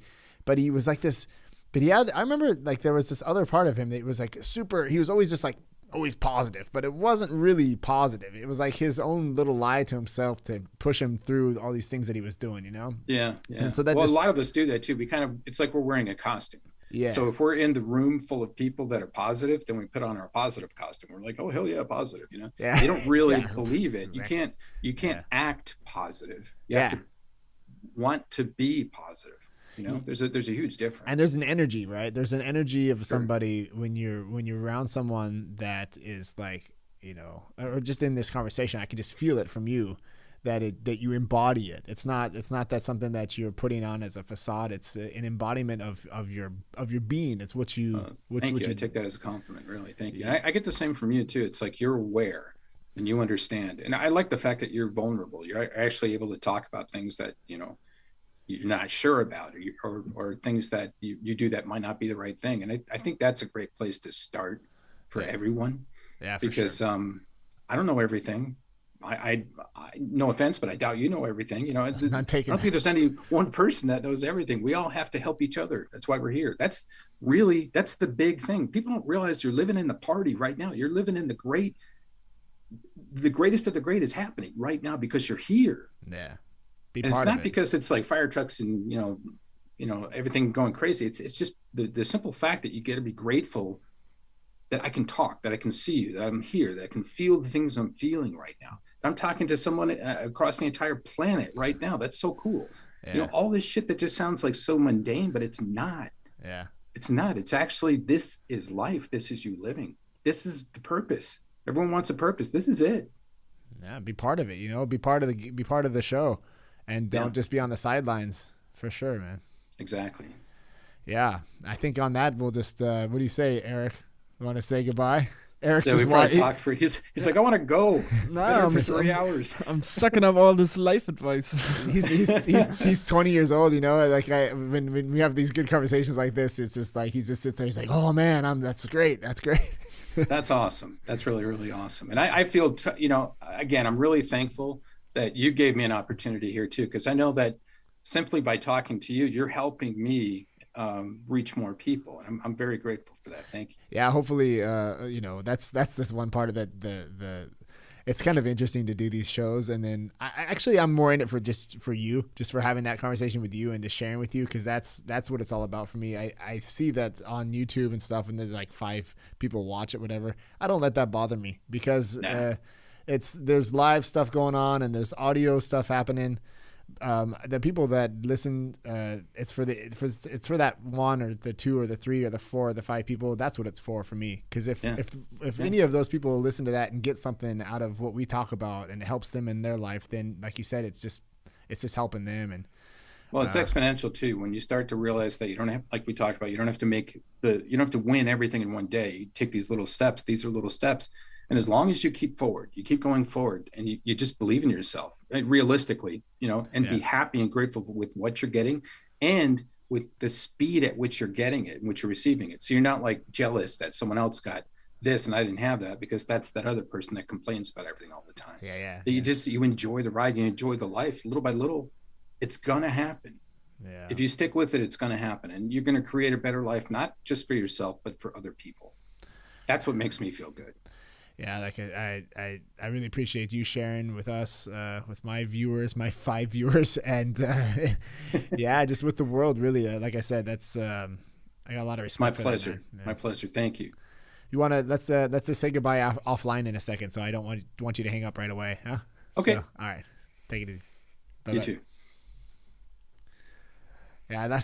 was like this. But I remember like there was this other part of him that was like super. He was always just like always positive, but it wasn't really positive. It was like his own little lie to himself to push him through all these things that he was doing, Yeah. And so that a lot of us do that too. It's like we're wearing a costume. Yeah. So if we're in the room full of people that are positive, then we put on our positive costume. We're like, oh hell yeah, positive. Yeah. You don't really believe it. You can't act positive. You have to want to be positive. There's a huge difference. And there's an energy, right? There's an energy of somebody when you're around someone that is like, or just in this conversation, I can just feel it from you that you embody it. It's not that something that you're putting on as a facade. It's an embodiment of your being. It's what you. Thank you. I take that as a compliment. Really, thank you. I get the same from you too. It's like you're aware and you understand. And I like the fact that you're vulnerable. You're actually able to talk about things that you're not sure about, or things that you do that might not be the right thing. And I think that's a great place to start for everyone. Yeah, for because sure. I don't know everything. I no offense, but I doubt you know everything. I don't think there's any one person that knows everything. We all have to help each other. That's why we're here. That's the big thing. People don't realize you're living in the party right now. You're living in the greatest of the great is happening right now because you're here. Yeah. And it's not because it's like fire trucks and everything going crazy. It's just the simple fact that you get to be grateful that I can talk, that I can see you, that I'm here, that I can feel the things I'm feeling right now. I'm talking to someone across the entire planet right now. That's so cool. Yeah. All this shit that just sounds like so mundane, but it's not. Yeah. It's not. It's actually, this is life. This is you living. This is the purpose. Everyone wants a purpose. This is it. Yeah, be part of it. Be part of the show. And don't just be on the sidelines, for sure, man. Exactly. Yeah, I think on that we'll just. What do you say, Eric? You want to say goodbye? Eric's Yeah, we just probably talked for. He's like, I want to go. Been Nah, here for 3 hours. I'm sucking up all this life advice. he's 20 years old, you know. Like when we have these good conversations like this, it's just like he just sits there. He's like, "Oh man, that's great. That's great." That's awesome. That's really, really awesome. And I feel, again, I'm really thankful that you gave me an opportunity here too, because I know that simply by talking to you, you're helping me reach more people. And I'm very grateful for that. Thank you. Yeah, hopefully, that's this one part of the it's kind of interesting to do these shows. And then I'm more in it just for having that conversation with you and just sharing with you. Cause that's what it's all about for me. I see that on YouTube and stuff, and there's like 5 people watch it, whatever. I don't let that bother me because there's live stuff going on and there's audio stuff happening. The people that listen, it's for that 1 or the 2 or the 3 or the 4 or the 5 people. That's what it's for me. Because if any of those people listen to that and get something out of what we talk about and it helps them in their life, then like you said, it's just helping them. And well, it's exponential too. When you start to realize that you don't have, like we talked about, you don't have to win everything in one day. You take these little steps. These are little steps. And as long as you keep forward, you keep going forward, and you just believe in yourself, realistically, and be happy and grateful with what you're getting and with the speed at which you're getting it and which you're receiving it. So you're not like jealous that someone else got this and I didn't have that, because that's that other person that complains about everything all the time. You enjoy the ride, you enjoy the life little by little. It's going to happen. Yeah. If you stick with it, it's going to happen, and you're going to create a better life, not just for yourself, but for other people. That's what makes me feel good. Yeah, like I really appreciate you sharing with us, with my viewers, my 5 viewers, and just with the world. Really, like I said, that's I got a lot of respect. My pleasure. My pleasure. Thank you. You want to let's just say goodbye offline in a second, so I don't want you to hang up right away, huh? Okay. So, all right, take it easy. Bye-bye. You too. Yeah,